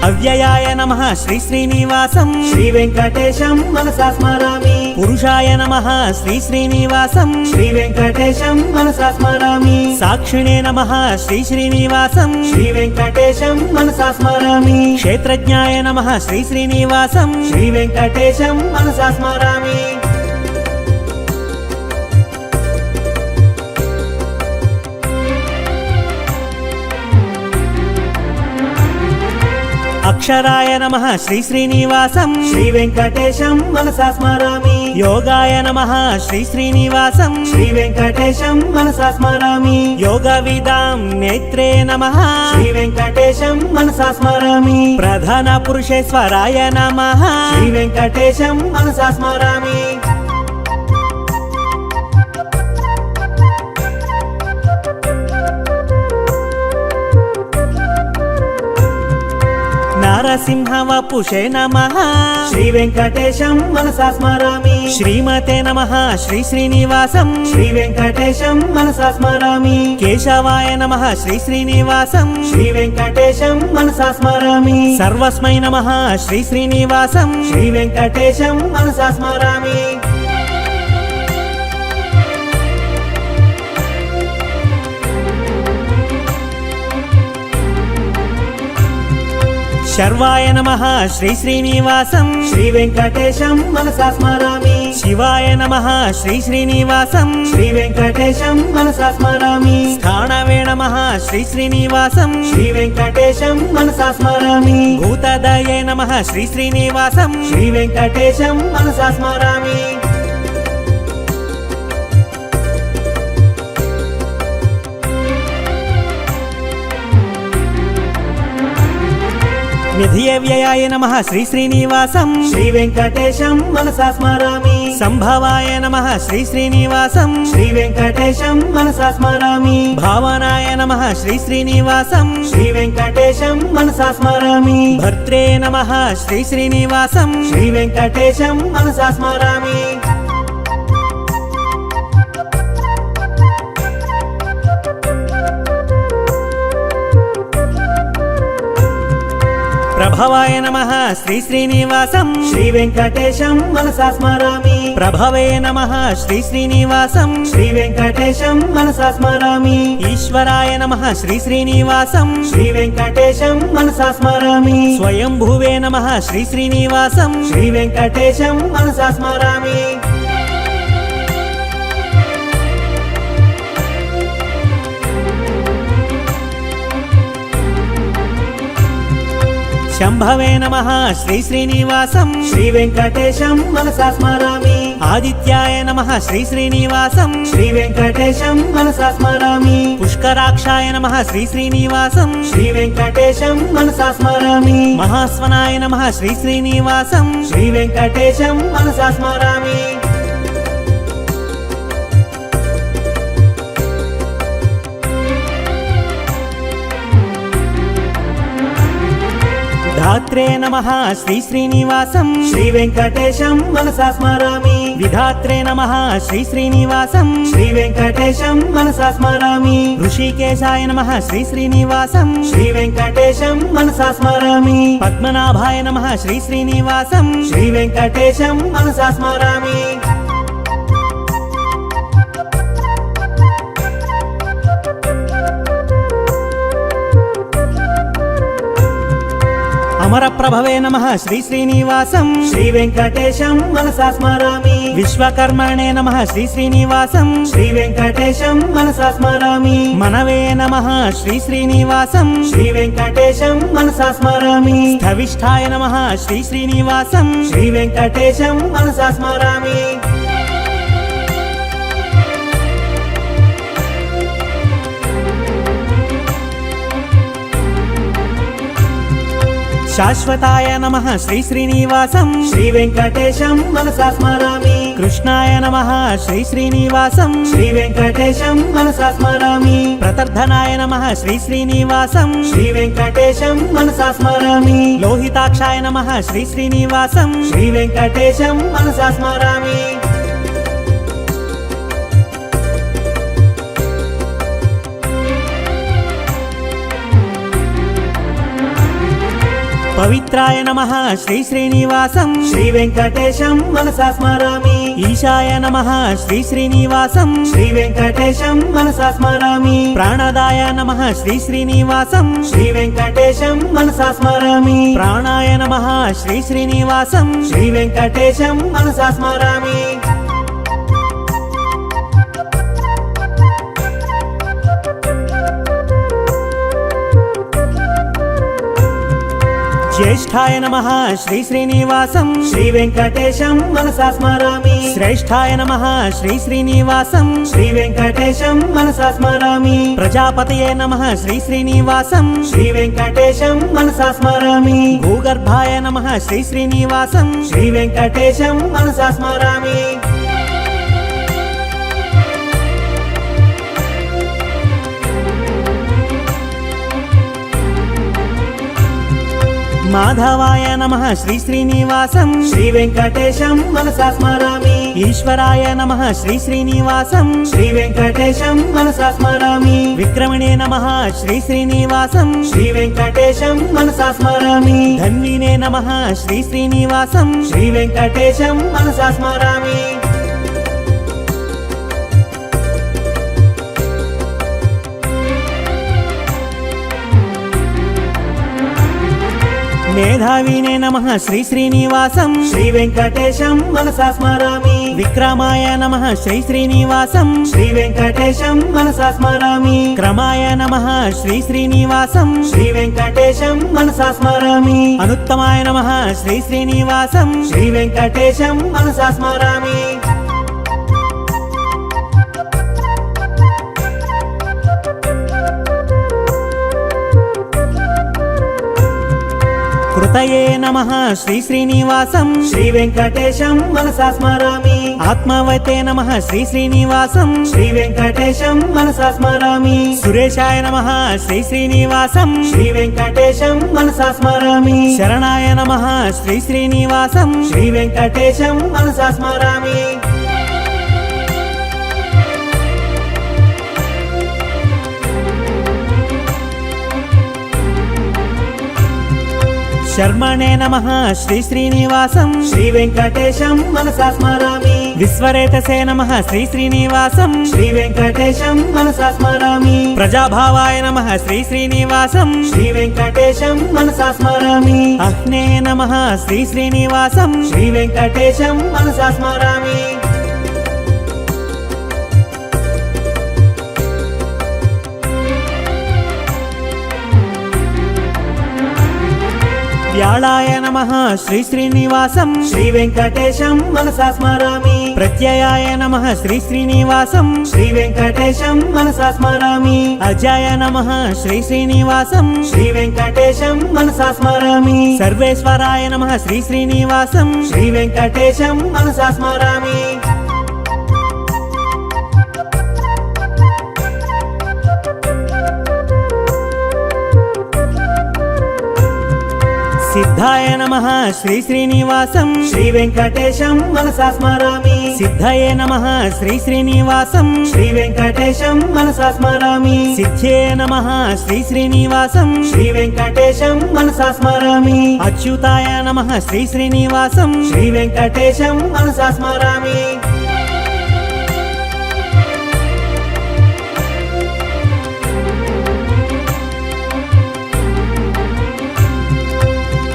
అవ్యయాయ నమః శ్రీ శ్రీనివాసం శ్రీ వెంకటేశం మనసా స్మరామి పురుషాయ నమః శ్రీ శ్రీనివాసం శ్రీ వెంకటేశం మనసా స్మరామి సాక్షిణే నమః శ్రీ శ్రీనివాసం శ్రీ వెంకటేశం మనసా స్మరామి క్షేత్రజ్ఞాయ నమః శ్రీ శ్రీనివాసం శ్రీ వెంకటేశం మనసా స్మరామి అక్షరాయ నమః శ్రీ శ్రీనివాసం శ్రీ వెంకటేశం మనసా స్మరామి యోగాయ నమః శ్రీ శ్రీనివాసం శ్రీ వెంకటేశం మనసా స్మరామి యోగ విదాం నేత్రే నమః శ్రీ వెంకటేశం మనసా స్మరామి ప్రధాన పురుషేశ్వరాయ నమః శ్రీ వెంకటేశం మనసా స్మరామి నరసింహ వపుషే నమః శ్రీ వెంకటేశం మనసా స్మరామి శ్రీమతే నమః శ్రీ శ్రీనివాసం శ్రీ వెంకటేశం మనసా స్మరామి కేశవాయ నమః శ్రీ శ్రీనివాసం శ్రీ వెంకటేశం మనసా స్మరామి సర్వస్మై నమః శ్రీ శ్రీనివాసం శ్రీ వెంకటేశం మనసా స్మరామి శర్వాయ నమః శ్రీ శ్రీనివాసం శ్రీ వెంకటేశం మనసా స్మరామి శివాయ నమః శ్రీ శ్రీనివాసం శ్రీ వెంకటేశం మనసా స్మరామి స్థానవే నమః శ్రీ శ్రీనివాసం శ్రీ వెంకటేశం మనసా స్మరామి భూతదయే నమః శ్రీ శ్రీనివాసం శ్రీ వెంకటేశం మనసా స్మరామి నిధియ వ్యయాయ నమః శ్రీ శ్రీనివాసం శ్రీ వెంకటేశం మనసా స్మరామి సంభవాయ నమః శ్రీ శ్రీనివాసం శ్రీ వెంకటేశం మనసా స్మరామి భావనాయ నమః శ్రీ శ్రీనివాసం శ్రీ వెంకటేశం మనసా స్మరామి భర్త్రే నమః శ్రీ శ్రీనివాసం శ్రీ వెంకటేశం మనసా స్మరామి ప్రభవాయ నమః శ్రీ శ్రీనివాసం శ్రీ వెంకటేశం మనసా స్మరామి ప్రభవే నమః శ్రీ శ్రీనివాసం శ్రీ వెంకటేశం మనసా స్మరామి ఈశ్వరాయ నమః శ్రీ శ్రీనివాసం శ్రీ వెంకటేశం మనసా స్మరామి స్వయంభువే నమః శ్రీ శ్రీనివాసం శ్రీ వెంకటేశం మనసా స్మరామి శంభవే నమః శ్రీ శ్రీనివాసం శ్రీ వెంకటేశం మనసా స్మరామి ఆదిత్యాయ నమః శ్రీ శ్రీనివాసం శ్రీ వెంకటేశం మనసా స్మరామి పుష్కరాక్షాయ నమః శ్రీ శ్రీనివాసం శ్రీ వెంకటేశం మనసా స్మరామి మహాస్వనాయ నమః శ్రీ శ్రీనివాసం శ్రీ వెంకటేశం మనసా స్మరామి ధాత్రే నమః శ్రీ శ్రీనివాసం శ్రీ వెంకటేశం మనసా స్మరామి విధాత్రే నమః శ్రీ శ్రీనివాసం శ్రీ వెంకటేశం మనసా స్మరామి ఋషికేశాయ నమః శ్రీ శ్రీనివాసం శ్రీ వెంకటేశం మనసా స్మరామి పద్మనాభాయ నమః శ్రీ శ్రీనివాసం శ్రీ వెంకటేశం మనసా స్మరామి అమరప్రభవే నమః శ్రీ శ్రీనివాసం శ్రీ వెంకటేశం మనసా స్మరామి విశ్వకర్మణే నమః శ్రీ శ్రీనివాసం శ్రీ వెంకటేశం మనసా స్మరామి మనవే నమః శ్రీ శ్రీనివాసం శ్రీ వెంకటేశం మనసా స్మరామి స్థవిష్ఠాయ నమః శ్రీ శ్రీనివాసం శ్రీ వెంకటేశం మనసా స్మరామి శాశ్వతాయ నమః శ్రీ శ్రీనివాసం శ్రీ వెంకటేశం మనసా స్మరామి కృష్ణాయ నమః శ్రీ శ్రీనివాసం శ్రీ వెంకటేశం మనసా స్మరామి ప్రతర్ధనాయ నమః శ్రీ శ్రీనివాసం శ్రీ వెంకటేశం మనసా స్మరామి లోహితాక్షాయ నమః శ్రీ శ్రీనివాసం శ్రీ వెంకటేశం మనసా స్మరామి పవిత్రాయ నమః శ్రీ శ్రీనివాసం శ్రీ వెంకటేశం మనసా స్మరామి ఈశాయ నమః శ్రీ శ్రీనివాసం శ్రీ వెంకటేశం మనసా స్మరామి ప్రాణదాయ నమః శ్రీ శ్రీనివాసం శ్రీ వెంకటేశం మనసా స్మరామి ప్రాణాయ నమః శ్రీ శ్రీనివాసం శ్రీ వెంకటేశం మనసా స్మరామి జ్యేష్ఠాయ నమః శ్రీ శ్రీనివాసం శ్రీ వెంకటేశం మనసా స్మరామి శ్రేష్ఠాయ నమః శ్రీ శ్రీనివాసం శ్రీ వెంకటేశం మనసా స్మరామి ప్రజాపతయే నమః శ్రీ శ్రీనివాసం శ్రీ వెంకటేశం మనసా స్మరామి భూగర్భాయ నమః శ్రీ శ్రీనివాసం శ్రీ వెంకటేశం మనసా స్మరామి మాధవాయ నమః శ్రీ శ్రీనివాసం శ్రీ వెంకటేశం మనసా స్మరామి ఈశ్వరాయ నమః శ్రీ శ్రీనివాసం శ్రీ వెంకటేశం మనసా స్మరామి విక్రమణే నమః శ్రీ శ్రీనివాసం శ్రీ వెంకటేశం మనసా స్మరామి ధన్వినే నమః శ్రీ శ్రీనివాసం శ్రీ వెంకటేశం మనసా స్మరామి మేధావినే నమః శ్రీ శ్రీనివాసం శ్రీ వెంకటేశం మనసా స్మరామి విక్రమాయ నమః శ్రీ శ్రీనివాసం శ్రీ వెంకటేశం మనసా స్మరామి క్రమాయ నమః శ్రీ శ్రీనివాసం శ్రీ వెంకటేశం మనసా స్మరామి అనుత్తమాయ నమః శ్రీ శ్రీనివాసం శ్రీ వెంకటేశం మనసా స్మరామి కృతయే నమః శ్రీ శ్రీనివాసం శ్రీ వెంకటేశం మనసా స్మరామి ఆత్మవతే నమః శ్రీ శ్రీనివాసం శ్రీ వెంకటేశం మనసా స్మరామి సురేశాయ నమః శ్రీ శ్రీనివాసం శ్రీ వెంకటేశం మనసా స్మరామి శరణాయ నమః శ్రీ శ్రీనివాసం శ్రీ వెంకటేశం మనసా స్మరామి శర్మణే నమః శ్రీ శ్రీనివాసం శ్రీ వెంకటేశం మనసా స్మరామి విశ్వరేతసే నమః శ్రీ శ్రీనివాసం శ్రీ వెంకటేశం మనసా స్మరామి ప్రజాభావాయ నమః శ్రీ శ్రీనివాసం శ్రీ వెంకటేశం మనసా స్మరామి అహ్నే నమః శ్రీ శ్రీనివాసం శ్రీ వెంకటేశం మనసా స్మరామి వ్యాళాయ నమః శ్రీ శ్రీనివాసం శ్రీ వెంకటేశం మనసా స్మరామి ప్రత్యయాయ నమః శ్రీ శ్రీనివాసం శ్రీ వెంకటేశం మనసా స్మరామి అజాయ నమః శ్రీ శ్రీనివాసం శ్రీ వెంకటేశం మనసా స్మరామి సర్వేశ్వరాయ నమః శ్రీ శ్రీనివాసం శ్రీ వెంకటేశం మనసా స్మరామి సిద్ధాయ నమః శ్రీ శ్రీనివాసం శ్రీ వెంకటేశం మనసా స్మరామి సిద్ధయే నమః శ్రీ శ్రీనివాసం శ్రీ వెంకటేశం మనసా స్మరామి సిద్ధ్యే నమః శ్రీ శ్రీనివాసం శ్రీ వెంకటేశం మనసా స్మరామి అచ్యుతాయ నమః శ్రీ శ్రీనివాసం శ్రీ వెంకటేశం మనసా స్మరామి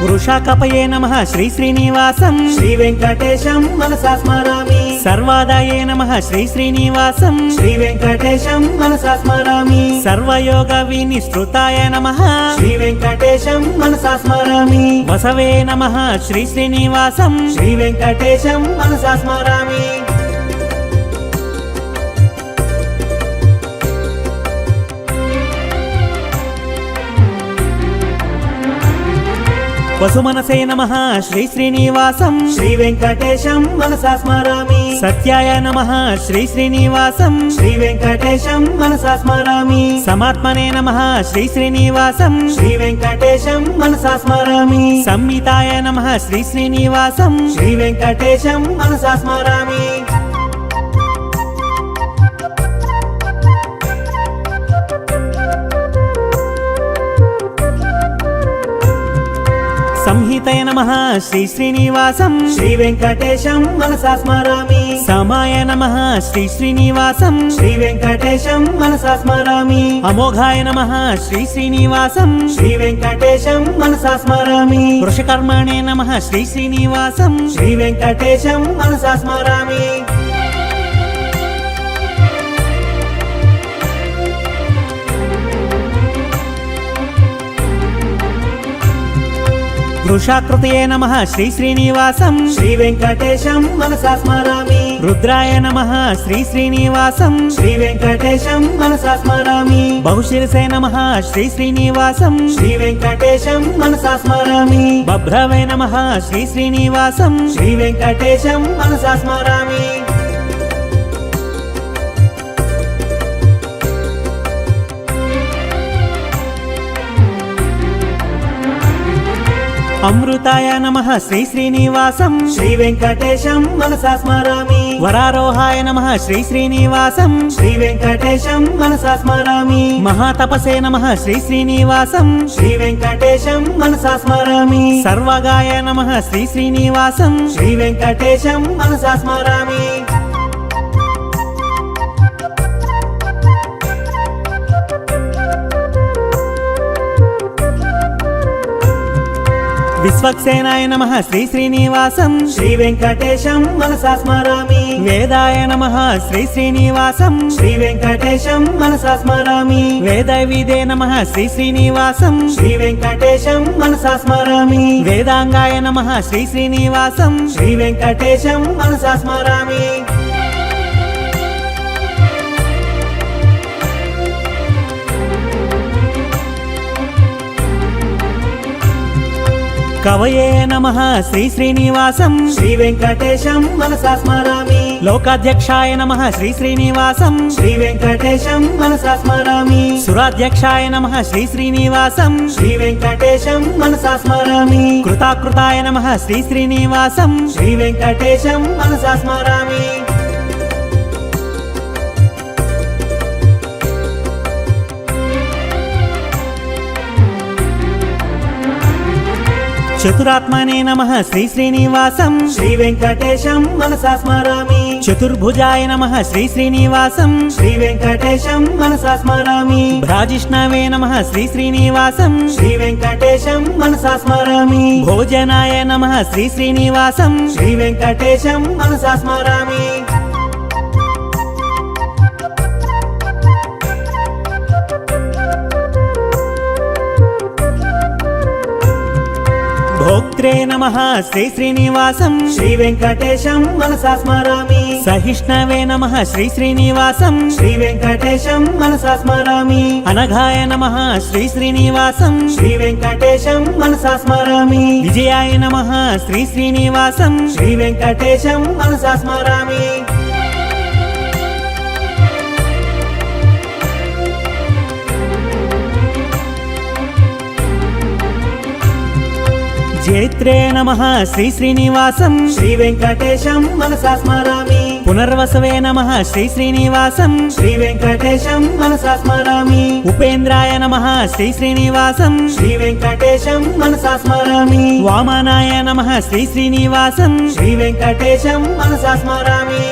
వృషాకపయే నమః శ్రీ శ్రీనివాసం శ్రీ వెంకటేశం మనసా స్మరామి సర్వాదాయే నమః శ్రీ శ్రీనివాసం శ్రీ వెంకటేశం మనసా స్మరామి సర్వయోగ వినిశ్రుతాయ నమః శ్రీ వెంకటేశం మనసా స్మరామి వసవే నమః శ్రీ శ్రీనివాసం శ్రీ వెంకటేశం మనసా స్మరామి వసుమనసే నమః శ్రీ శ్రీనివాసం శ్రీ వెంకటేశం మనసా స్మరామి సత్యాయ నమః శ్రీ శ్రీనివాసం శ్రీ వెంకటేశం మనసా స్మరామి సమాత్మనే నమః శ్రీ శ్రీనివాసం శ్రీ వెంకటేశం మనసా స్మరామి సంహితాయ నమః శ్రీ శ్రీనివాసం శ్రీ వెంకటేశం మనసా స్మరామి సంహితయ నమః శ్రీ శ్రీనివాసం శ్రీ వెంకటేశం మనసా స్మరామి సమాయ నమః శ్రీ శ్రీనివాసం శ్రీ వెంకటేశం మనసా స్మరామి అమోఘాయ నమః శ్రీ శ్రీనివాసం శ్రీ వెంకటేశం మనసా స్మరామి వృషకర్మణే నమః శ్రీ శ్రీనివాసం శ్రీ వెంకటేశం మనసా స్మరామి వృషాకృతయే నమః శ్రీ శ్రీనివాసం శ్రీ వెంకటేశం మనసా స్మరామి రుద్రాయ నమః శ్రీ శ్రీనివాసం శ్రీ వెంకటేశం మనసా స్మరామి బహుశిరసే నమః శ్రీ శ్రీనివాసం శ్రీ వెంకటేశం మనసా స్మరామి బభ్రవే నమః శ్రీ శ్రీనివాసం శ్రీ వెంకటేశం మనసా స్మరామి అమృతాయ నమః శ్రీ శ్రీనివాసం శ్రీ వెంకటేశం మనసా స్మరామి వరారోహాయ నమః శ్రీ శ్రీనివాసం శ్రీ వెంకటేశం మనసా స్మరామి మహాతపసే నమః శ్రీ శ్రీనివాసం శ్రీ వెంకటేశం మనసా స్మరామి సర్వగాయ నమః శ్రీ శ్రీనివాసం శ్రీ వెంకటేశం మనసా స్మరామి విశ్వక్సేనాయ నమః శ్రీ శ్రీనివాసం శ్రీ వెంకటేశం మనసా స్మరామి వేదాయ నమః శ్రీ శ్రీనివాసం శ్రీ వెంకటేశం మనసా స్మరామి వేదవిదే నమః శ్రీ శ్రీనివాసం శ్రీ వెంకటేశం మనసా స్మరామి వేదాంగాయ నమః శ్రీ శ్రీనివాసం శ్రీ వెంకటేశం మనసా స్మరామి కవయే నమః శ్రీ శ్రీనివాసం శ్రీ వెంకటేశం మనసా స్మరామి లోకాధ్యక్షాయ నమః శ్రీ శ్రీనివాసం శ్రీ వెంకటేశం మనసా స్మరామి సురాధ్యక్షాయ నమః శ్రీ శ్రీనివాసం శ్రీ వెంకటేశం మనసా స్మరామి కృతాకృతాయ నమః శ్రీ శ్రీనివాసం శ్రీ వెంకటేశం మనసా స్మరామి చతురాత్మనే నమః శ్రీ శ్రీనివాసం శ్రీ వెంకటేశం మనసా స్మరామి చతుర్భుజాయ నమః శ్రీ శ్రీనివాసం శ్రీ వెంకటేశం మనసా స్మరామి భ్రాజిష్ణవే నమః శ్రీ శ్రీనివాసం శ్రీ వెంకటేశం మనసా స్మరామి భోజనాయ నమః శ్రీ శ్రీనివాసం శ్రీ వెంకటేశం మనసా స్మరామి భోక్త్రే నమః శ్రీ శ్రీనివాసం శ్రీ వెంకటేశం మనసా స్మరామి సహిష్ణవే నమః శ్రీ శ్రీనివాసం శ్రీ వెంకటేశం మనసా స్మరామి అనఘాయ నమః శ్రీ శ్రీనివాసం శ్రీ వెంకటేశం మనసా స్మరామి విజయాయ నమః శ్రీ శ్రీనివాసం శ్రీ వెంకటేశం మనసా స్మరామి జేత్రే నమః శ్రీ శ్రీనివాసం శ్రీ వెంకటేశం మనసా స్మరామి పునర్వసవే నమః శ్రీ శ్రీనివాసం శ్రీ వెంకటేశం మనసా స్మరామి ఉపేంద్రాయ నమః శ్రీ శ్రీనివాసం శ్రీ వెంకటేశం మనసా స్మరామి వామనాయ నమః శ్రీ శ్రీనివాసం శ్రీ వెంకటేశం మనసా స్మరామి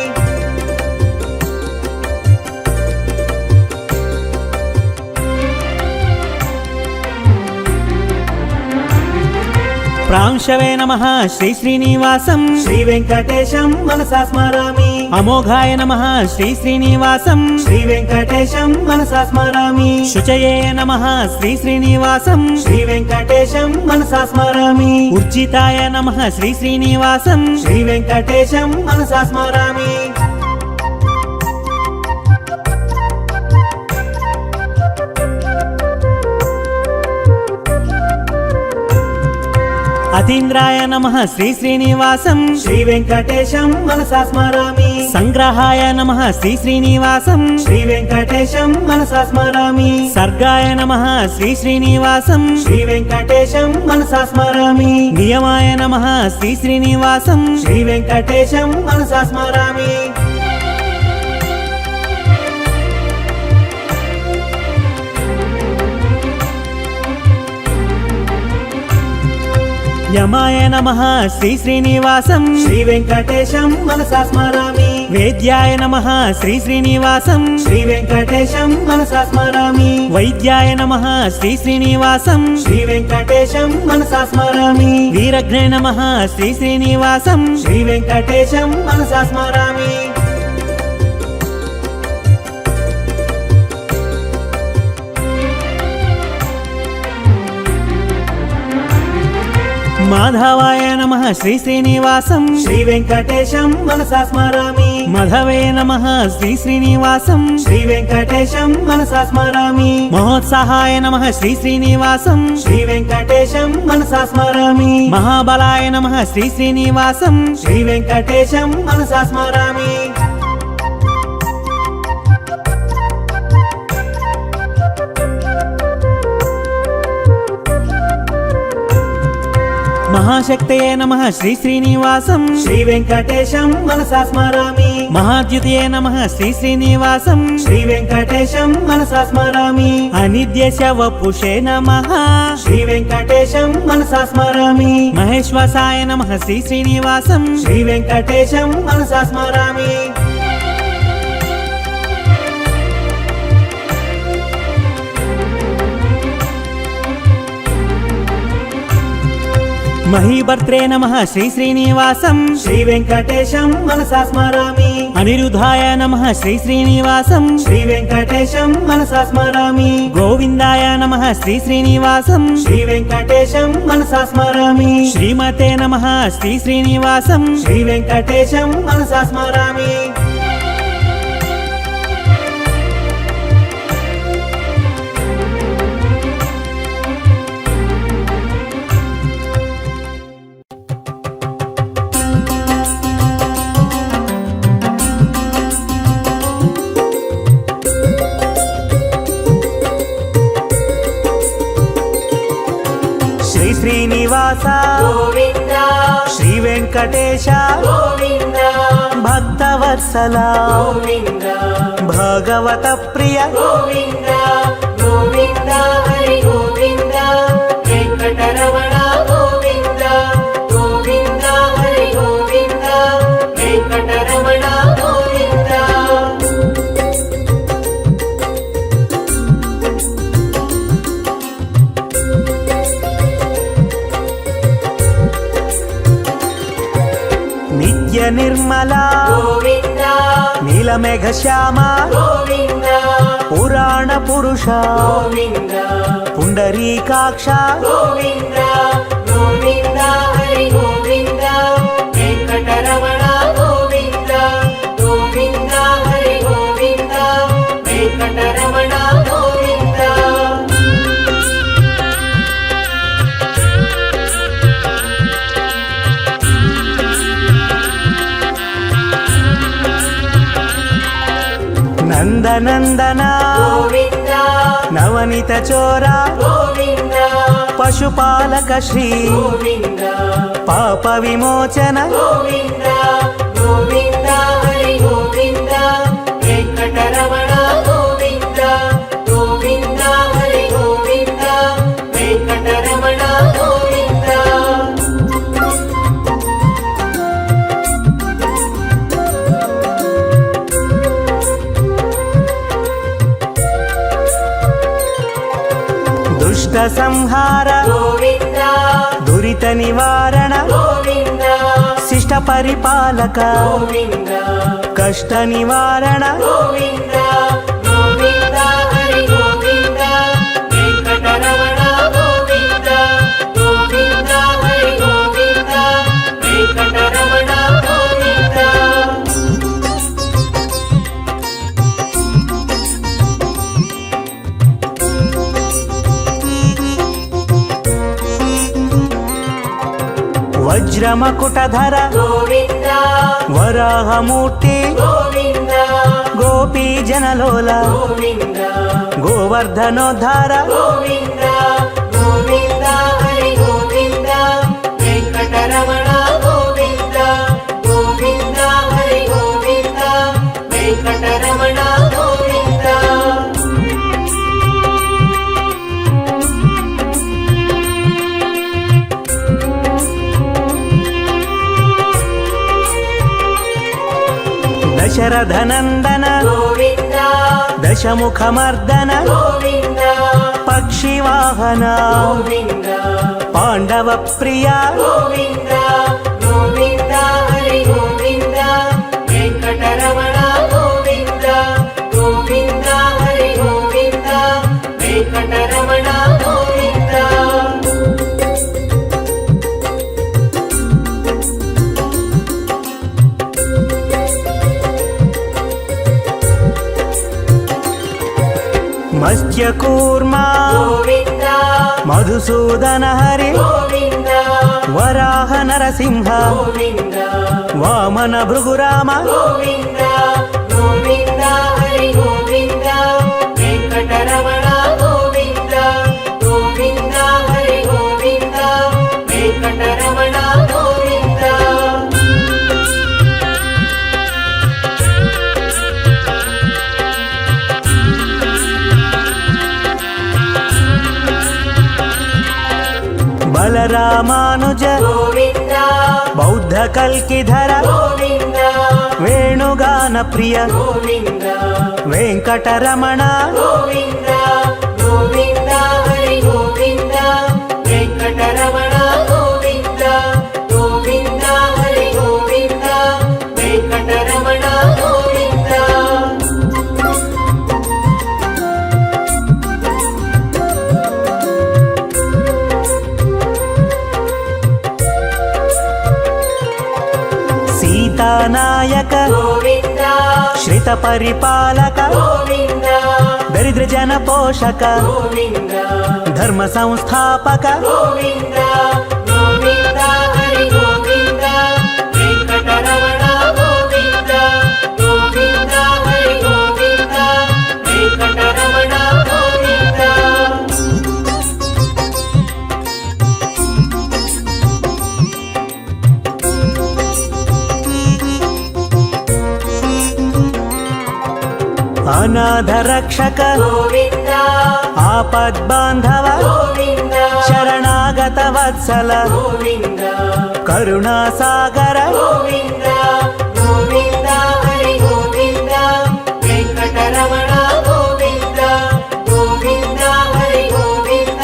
ప్రాంశవే నమః శ్రీ శ్రీనివాసం శ్రీ వెంకటేశం మనసా స్మరామి అమోఘాయ నమః శ్రీ శ్రీనివాసం శ్రీ వెంకటేశం మనసా స్మరామి శుచయే నమః శ్రీ శ్రీనివాసం శ్రీ వెంకటేశం మనసా స్మరామి ఉర్జితాయ నమః శ్రీ శ్రీనివాసం శ్రీ వెంకటేశం మనసా స్మరామి అతీంద్రాయ నమః శ్రీ శ్రీనివాసం శ్రీ వెంకటేశం మనసా స్మరామి సంగ్రహాయ నమః శ్రీ శ్రీనివాసం శ్రీ వెంకటేశం మనసా స్మరామి సర్గాయ నమః శ్రీ శ్రీనివాసం శ్రీ వెంకటేశం మనసా స్మరామి నియమాయ నమః శ్రీ శ్రీనివాసం శ్రీ వెంకటేశం మనసా స్మరామి యమాయ నమః శ్రీ శ్రీనివాసం శ్రీ వెంకటేశం మనసా స్మరామి వేద్యాయ నమః శ్రీ శ్రీనివాసం శ్రీ వెంకటేశం మనసా స్మరామి వైద్యాయ నమః శ్రీ శ్రీనివాసం శ్రీ వెంకటేశం మనసా స్మరామి వీరఘ్నే నమః శ్రీ శ్రీనివాసం శ్రీ వెంకటేశం మనసా స్మరామి మాధవాయ నమః శ్రీ శ్రీనివాసం శ్రీ వెంకటేశం మనసా స్మరామి మధవే నమః శ్రీ శ్రీనివాసం శ్రీ వెంకటేశం మనసా స్మరామి మహోత్సాహాయ నమః శ్రీ శ్రీనివాసం శ్రీ వెంకటేశం మనసా స్మరామి మహాబలాయ నమః శ్రీ శ్రీనివాసం శ్రీ వెంకటేశం మనసా స్మరామి మహాశక్తయే నమః శ్రీ శ్రీనివాసం శ్రీ వెంకటేశం మనసా స్మరామి మహాద్యుతయే నమః శ్రీ శ్రీనివాసం శ్రీ వెంకటేశం మనసా స్మరామి అనిద్యశ వపుషే నమః శ్రీ వెంకటేశం మనసా స్మరామి మహేశ్వసాయ నమః శ్రీ శ్రీనివాసం శ్రీ వెంకటేశం మనసా స్మరామి మహీభర్త్రే నమః శ్రీ శ్రీనివాసం శ్రీ వెంకటేశం మనసా స్మరామి అనిరుద్ధాయ నమః శ్రీ శ్రీనివాసం శ్రీ వెంకటేశం మనసా స్మరామి గోవిందాయ నమః శ్రీ శ్రీనివాసం శ్రీ వెంకటేశం మనసా స్మరామి శ్రీమతే నమః శ్రీ శ్రీనివాసం శ్రీ వెంకటేశం మనసా స్మరామి శ్రీ శ్రీనివాస గోవింద శ్రీ వెంకటేశ గోవింద భక్తవత్సల గోవింద భగవత ప్రియ గోవింద గోవింద హరి గోవింద వెంకటరమణ గోవింద గోవింద హరి గోవింద వెంకటరమణ గోవింద నిత్య నిర్మల గోవింద నీలమేఘ శ్యామ గోవింద పురాణ పురుష గోవింద పుండరీకాక్ష గోవింద గోవింద హరి గోవింద వెంకటరమణ గోవింద గోవింద హరి గోవింద వెంకటరమణ గోవింద నందనందన గోవింద నవనిత చోర గోవింద పశుపాలక శ్రీ గోవింద పాప విమోచన గోవింద గోవింద హరి గోవింద వెంకటరమణ గోవింద గోవింద హరి గోవింద వెంకటరమణ గోవింద దుష్ట సంహార గోవింద దురిత నివారణ గోవింద శిష్ట పరిపాలక గోవింద కష్ట నివారణ గోవింద గోవింద హరి గోవింద వెంకటరమణ గోవింద గోవింద హరి గోవింద వెంకటరమణ గోవింద వజ్రమకుటధర గోవింద వరాహమూర్తి గోవింద గోపీ జనలోల గోవింద గోవర్ధనోద్ధార గోవింద గోవింద హరి గోవింద వెంకటరమణ గోవింద గోవింద హరి గోవింద వెంకటరమణ గోవింద దశరథనందన గోవింద దశముఖమర్దన గోవింద పక్షివాహన గోవింద పాండవ ప్రియ గోవింద గోవింద హరి గోవింద వెంకటరమణ గోవింద గోవింద హరి గోవింద వెంకటరమణ గోవింద మత్స్యకూర్మ గోవింద మధుసూదన హరి గోవింద వరాహ నరసింహ గోవింద వామన భృగురామ గోవింద గోవింద హరి గోవింద వెంకటరమణ గోవింద గోవింద హరి గోవింద వెంకటరమణ గోవింద బలరామానుజ గోవింద బౌద్ధ కల్కిధర గోవింద వేణుగాన ప్రియ గోవింద వెంకటరమణ గోవింద గోవింద హరి గోవింద వెంకటరమణ గోవింద గోవింద హరి గోవింద వెంకటరమణ గోవింద సీతానాయక గోవింద శ్రిత పరిపాలక గోవింద దరిద్ర జన పోషక గోవింద ధర్మ సంస్థాపక గోవింద గోవింద హరి గోవింద వెంకటరమణ గోవింద గోవింద హరి గోవింద వెంకటరమణ గోవింద అనాథ రక్షక గోవింద ఆపద్బాంధవ గోవింద శరణాగత వత్సల గోవింద కరుణాసాగర గోవింద గోవింద హరి గోవింద వెంకటరమణ గోవింద గోవింద హరి గోవింద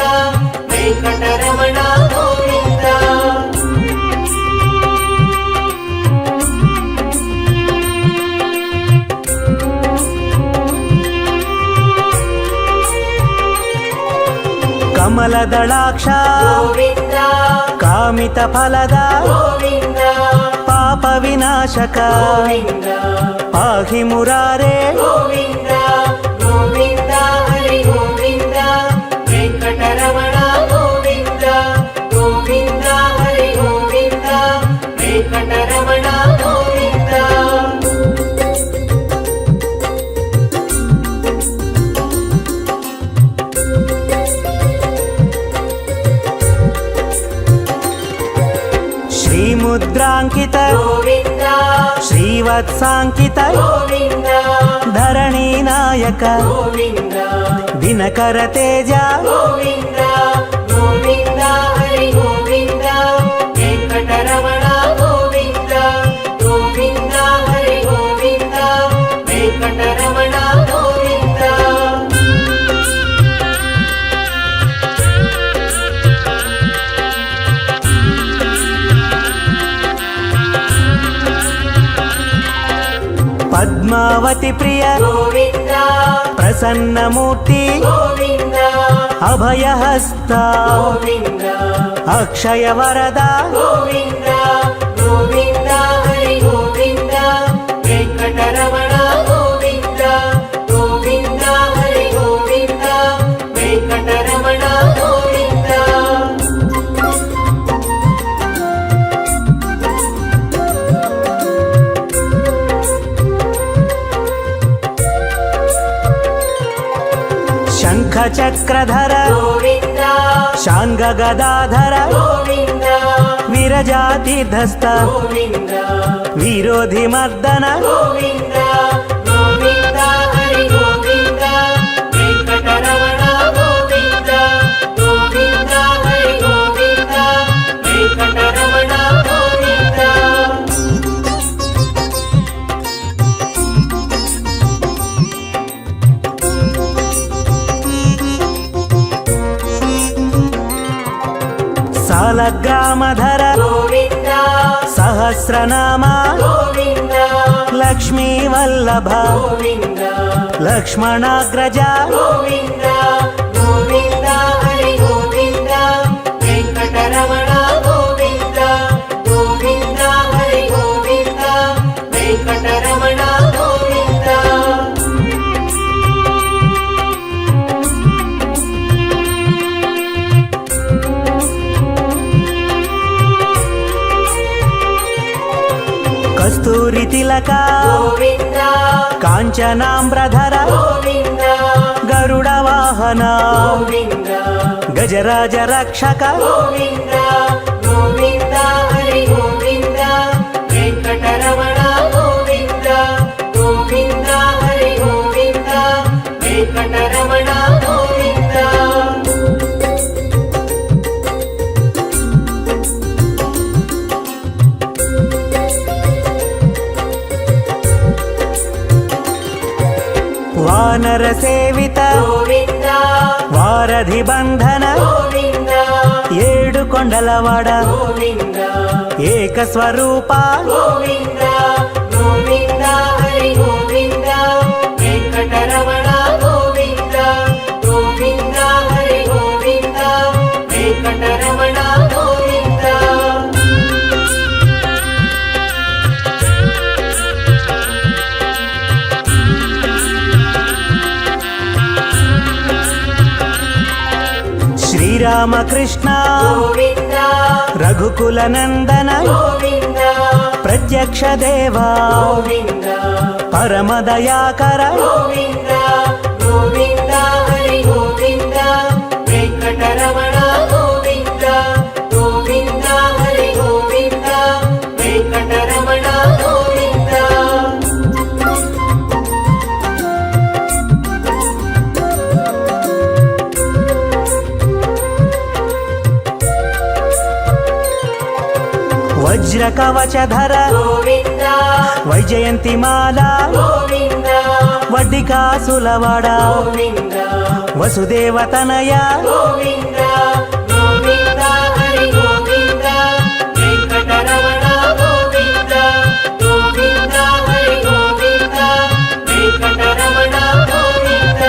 వెంకటరమణ గోవింద కమలదళాక్ష గోవింద కామిత ఫలద గోవింద పాప వినాశక గోవింద పాహి మురారే గోవింద గోవింద హరి గోవింద వెంకటరమణ గోవింద గోవింద హరి గోవింద వెంకటరమణ గోవింద ಶ್ರೀಮುದ್ರಾಂಕಿತ ಗೋವಿಂದ ಶ್ರೀವತ್ಸಾಂಕಿತ ಗೋವಿಂದ ಧರಣಿ ನಾಯಕ ಗೋವಿಂದ ದಿನಕರ ತೇಜ ಗೋವಿಂದ ಗೋವಿಂದ ಹರಿ ಗೋವಿಂದ ವೆಂಕಟರಮಣ ಗೋವಿಂದ ಗೋವಿಂದ ಹರಿ ಗೋವಿಂದ ವೆಂಕಟರಮಣ ಗೋವಿಂದ ಪದ್ಮಾವತಿ ಪ್ರಿಯ ಗೋವಿಂದ ಪ್ರಸನ್ನ ಮೂರ್ತಿ ಗೋವಿಂದ ಅಭಯಹಸ್ತ ಗೋವಿಂದ ಅಕ್ಷಯ ವರದ ಗೋವಿಂದ ಗೋವಿಂದ ಹರಿ ಗೋವಿಂದ ವೆಂಕಟರಮಣ ಗೋವಿಂದ ಗೋವಿಂದ ಹರಿ ಗೋವಿಂದ ವೆಂಕಟರಮಣ ಗೋವಿಂದ ಶಂಖ ಚಕ್ರಧರ ಗೋವಿಂದ ಶಾಂಗ ಗದಾಧರ ಗೋವಿಂದ ವಿರಜಾತಿಧಸ್ತ ಗೋವಿಂದ ವಿರೋಧಿ ಮರ್ದನ ಗೋವಿಂದ ಗೋವಿಂದ ಹರಿ ಗೋವಿಂದ ವೆಂಕಟರಮಣ ಗೋವಿಂದ ಗೋವಿಂದ ಹರಿ ಗೋವಿಂದ ವೆಂಕಟರಮಣ ಗೋವಿಂದ ಸಾಲಗ್ರಾಮಧರ ಗೋವಿಂದ ಸಹಸ್ರನಾಮ ಗೋವಿಂದ ಲಕ್ಷ್ಮೀ ವಲ್ಲಭ ಗೋವಿಂದ ಲಕ್ಷ್ಮಣಾಗ್ರಜ ಗೋವಿಂದ ಗೋವಿಂದ ಹರಿ ಗೋವಿಂದ ವೆಂಕಟರಮಣ ಗೋವಿಂದ ಗೋವಿಂದ ಹರಿ ಗೋವಿಂದ ವೆಂಕಟರಮಣ ಗೋವಿಂದ ಕಸ್ತೂರಿ ತಿಲಕ ಗೋವಿಂದ ಕಾಂಚನಾಮ್ರಧರ ಗೋವಿಂದ ಗರುಡ ವಾಹನ ಗೋವಿಂದ ಗಜರಾಜ ರಕ್ಷಕ ಗೋವಿಂದ ಗೋವಿಂದ ಹರಿ ಗೋವಿಂದ ವೆಂಕಟರಮಣ ಗೋವಿಂದ ಗೋವಿಂದ ಹರಿ ಗೋವಿಂದ ವೆಂಕಟರಮಣ ಗೋವಿಂದ ವಾನರ ಸೇವಿತ ಗೋವಿಂದ ವಾರಧಿ ಬಂಧನ ಗೋವಿಂದ ಏಳು ಕೊಂಡಲವಾಡ ಗೋವಿಂದ ಏಕ ಸ್ವರೂಪ ಗೋವಿಂದ ಗೋವಿಂದ ಹರಿ ಗೋವಿಂದ ವೆಂಕಟರಮಣ ಗೋವಿಂದ ಗೋವಿಂದ ಹರಿ ಗೋವಿಂದ ವೆಂಕಟರಮಣ ಗೋವಿಂದ ಶ್ರೀರಾಮಕೃಷ್ಣ ಗೋವಿಂದ ರಘುಕುಲ ನಂದನ ಗೋವಿಂದ ಪ್ರತ್ಯಕ್ಷ ದೇವ ಗೋವಿಂದ ಪರಮ ದಯಾಕರ ಗೋವಿಂದ ಗೋವಿಂದ ಹರಿ ಗೋವಿಂದ ವೆಂಕಟರಮಣ ಗೋವಿಂದ ಗೋವಿಂದ ಹರಿ ಗೋವಿಂದ ವೆಂಕಟರಮಣ ಗೋವಿಂದ ವಜ್ರ ಕವಚಧರ ಗೋವಿಂದ ವೈಜಯಂತಿ ಮಾಲಾ ಗೋವಿಂದ ವಡ್ಡಿಕಾಸುಲವಾಡ ಗೋವಿಂದ ವಸುದೇವ ತನಯ ಗೋವಿಂದ ಗೋವಿಂದ ಹರಿ ಗೋವಿಂದ ವೆಂಕಟರಮಣ ಗೋವಿಂದ ಗೋವಿಂದ ಹರಿ ಗೋವಿಂದ ವೆಂಕಟರಮಣ ಗೋವಿಂದ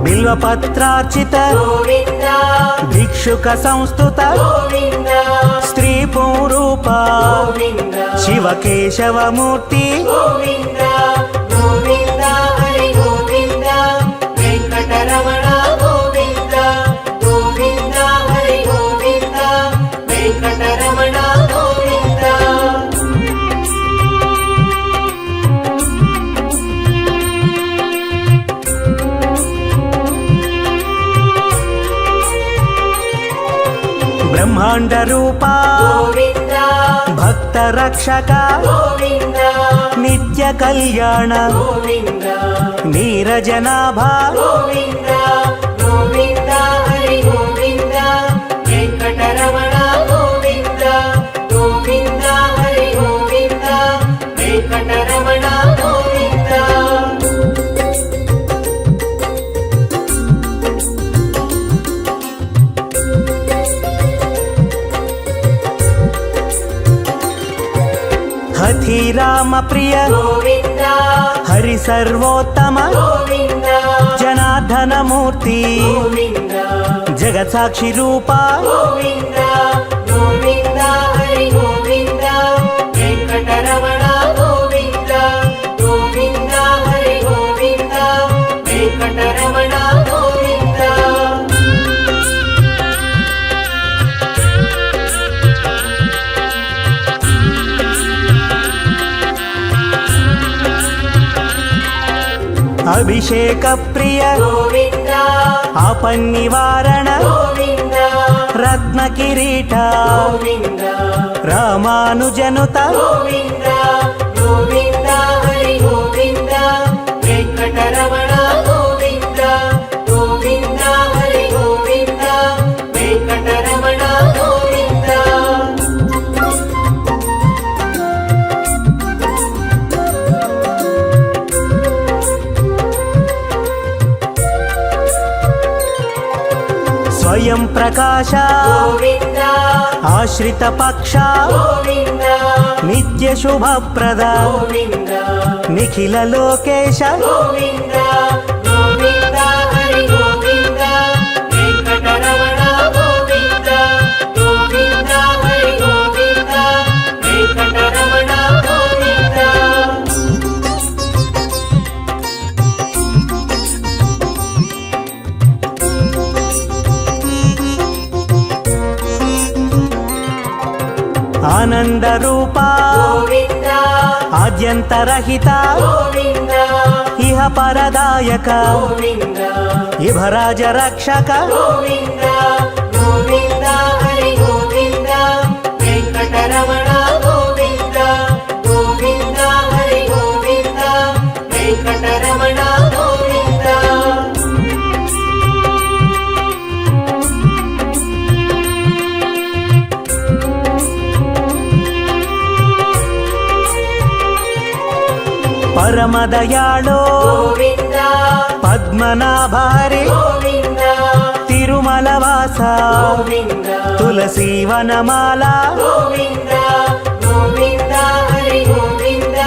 ಬಿಲ್ವಪತ್ರಾರ್ಚಿತ ಗೋವಿಂದ ಭಿಕ್ಷುಕ ಸಂಸ್ತುತ ಗೋವಿಂದ ಸ್ತ್ರೀ ಪೂರೂಪ ಗೋವಿಂದ ಶಿವಕೇಶವ ಮೂರ್ತಿ ಗೋವಿಂದ ಗೋವಿಂದ ಹರಿ ಗೋವಿಂದ ವೆಂಕಟರಮಣ ಗೋವಿಂದ ಗೋವಿಂದ ಹರಿ ಗೋವಿಂದ ವೆಂಕಟರಮಣ ಗೋವಿಂದ ఆనంద రూప గోవింద భక్త రక్షక గోవింద నిత్య కళ్యాణ గోవింద నీరజనాభ గోవింద గోవింద హరి గోవింద వెంకటరమణ గోవింద గోవింద హరి గోవింద వెంకటరమణ గోవింద హఠి రామ ప్రియ గోవింద హరి సర్వోత్తమ గోవింద జనార్దన మూర్తి గోవింద జగత్ సాక్షి రూప గోవింద గోవింద హరి గోవింద వెంకటరమణ గోవింద గోవింద హరి గోవింద వెంకటరమణ గోవింద అభిషేక ప్రియ గోవింద ఆపన్నివారణ గోవింద రత్న కిరీట గోవింద రామానుజనుత గోవింద గోవింద హరి గోవింద వెంకటరమణ గోవింద గోవింద హరి గోవింద వెంకటరమణ గోవింద స్వయం ప్రకాశ గోవింద ఆశ్రిత పక్ష గోవింద నిత్య శుభప్రద గోవింద నిఖిల లోకేశ గోవింద గోవింద హరి గోవింద వెంకటరమణ గోవింద గోవింద హరి గోవింద వెంకటరమణ గోవింద ఆనంద రూప గోవింద ఆద్యంతరహిత గోవింద ఇహ పరదాయక గోవింద ఇభరాజ రక్షక గోవింద గోవింద హరి గోవింద వెంకటరమణ గోవింద గోవింద హరి గోవింద వెంకటరమణ గోవింద పరమదయాళో గోవింద పద్మనాభ హరి గోవింద తిరుమల వాస గోవింద తులసి వనమాల గోవింద గోవింద హరి గోవింద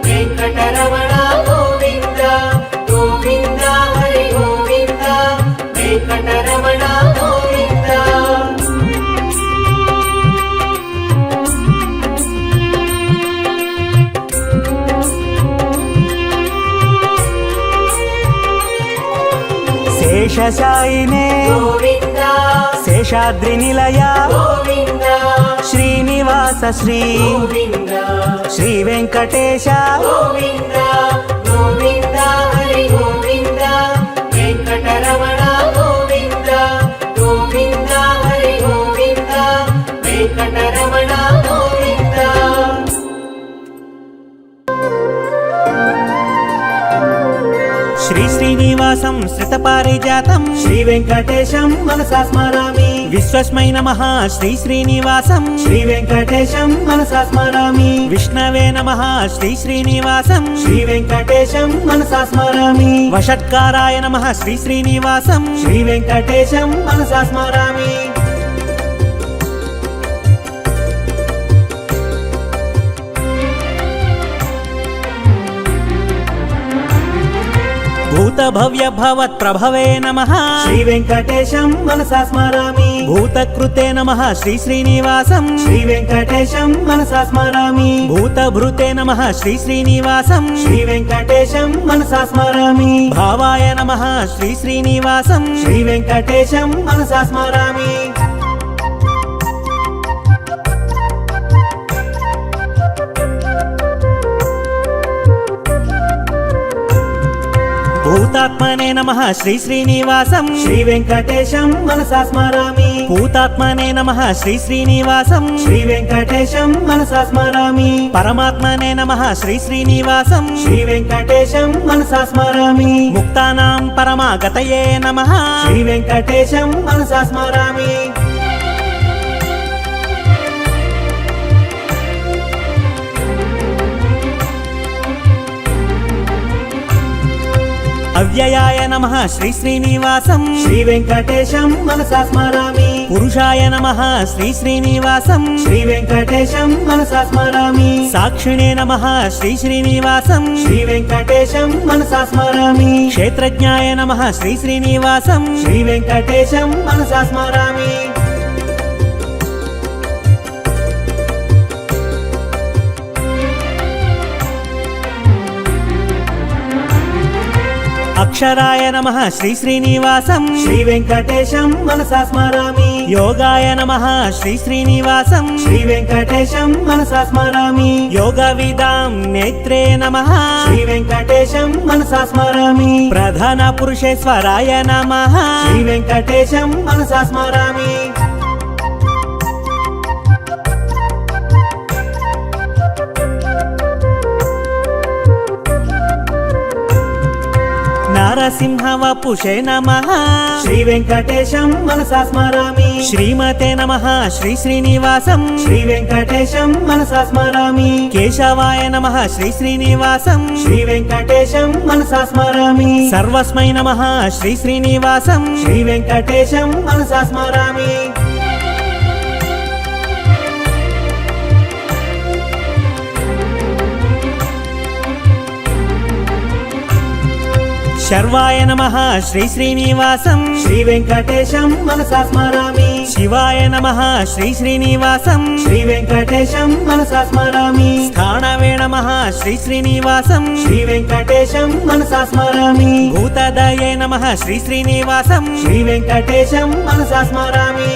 వెంకటరమణ గోవింద గోవింద హరి గోవింద వెంకటరమణ గోవింద శేషశాయినే గోవింద శేషాద్రి నిలయ గోవింద శ్రీనివాస శ్రీ గోవింద శ్రీ వెంకటేశ గోవింద గోవింద హరి గోవింద వెంకటరమణ గోవింద గోవింద హరి గోవింద వెంకటరమణ గోవింద శ్రీ శ్రీనివాసం శ్రిత పారిజాతం శ్రీ వెంకటేశం మనసా స్మరామి విశ్వస్మై నమః శ్రీ శ్రీనివాసం శ్రీ వెంకటేశం మనసా స్మరామి విష్ణవే నమః శ్రీ శ్రీనివాసం శ్రీ వెంకటేశం మనసా స్మరామి వషట్కారాయ నమః శ్రీ శ్రీనివాసం శ్రీ వెంకటేశం మనసా స్మరామి భూత భవ్య భవత్ ప్రభవే నమః శ్రీ వెంకటేశం మనసా స్మరామి భూతకృతే నమః శ్రీ శ్రీనివాసం శ్రీ వెంకటేశం మనసా స్మరామి భూతభృతే నమః శ్రీ శ్రీనివాసం శ్రీ వెంకటేశం మనసా స్మరామి భావాయ నమః శ్రీ శ్రీనివాసం శ్రీ వెంకటేశం మనసా స్మరామి భూతాత్మనే నమః శ్రీ శ్రీనివాసం శ్రీ వెంకటేశం మనసా స్మరామి భూతాత్మనే నమః శ్రీ శ్రీనివాసం శ్రీ వెంకటేశం మనసా స్మరామి పరమాత్మనే నమః శ్రీ శ్రీనివాసం శ్రీ వెంకటేశం మనసా స్మరామి ముక్తానాం పరమాగతయే నమః శ్రీ వెంకటేశం మనసా స్మరామి అవ్యయాయ నమః శ్రీ శ్రీనివాసం శ్రీ వెంకటేశం మనసా స్మరామి పురుషాయ నమః శ్రీ శ్రీనివాసం శ్రీ వెంకటేశం మనసా స్మరామి సాక్షిణే నమః శ్రీ శ్రీనివాసం శ్రీ వెంకటేశం మనసా స్మరామి క్షేత్రజ్ఞాయ నమః శ్రీ శ్రీనివాసం శ్రీ వెంకటేశం మనసా స్మరామి అక్షరాయ నమః శ్రీ శ్రీనివాసం శ్రీ వెంకటేశం మనసా స్మరామి యోగాయ నమః శ్రీ శ్రీనివాసం శ్రీ వెంకటేశం మనసా స్మరామి యోగ విదాం నేత్రే నమః శ్రీ వెంకటేశం మనసా స్మరామి ప్రధాన పురుషేశ్వరాయ నమః శ్రీ వెంకటేశం మనసా స్మరామి నరసింహ వపుషే నమః శ్రీ వెంకటేశం మనసా స్మరామి శ్రీమతే నమః శ్రీ శ్రీనివాసం శ్రీ వెంకటేశం మనసా స్మరామి కేశవాయ నమః శ్రీ శ్రీనివాసం శ్రీ వెంకటేశం మనసా స్మరామి సర్వస్మై నమః శ్రీ శ్రీనివాసం శ్రీ వెంకటేశం మనసా స్మరామి శర్వాయ నమః శ్రీ శ్రీనివాసం శ్రీ వెంకటేశం మనసా స్మరామి శివాయ నమః శ్రీ శ్రీనివాసం శ్రీ వెంకటేశం మనసా స్మరామి స్థానవే నమః శ్రీ శ్రీనివాసం శ్రీ వెంకటేశం మనసా స్మరామి భూతదయే నమః శ్రీ శ్రీనివాసం శ్రీ వెంకటేశం మనసా స్మరామి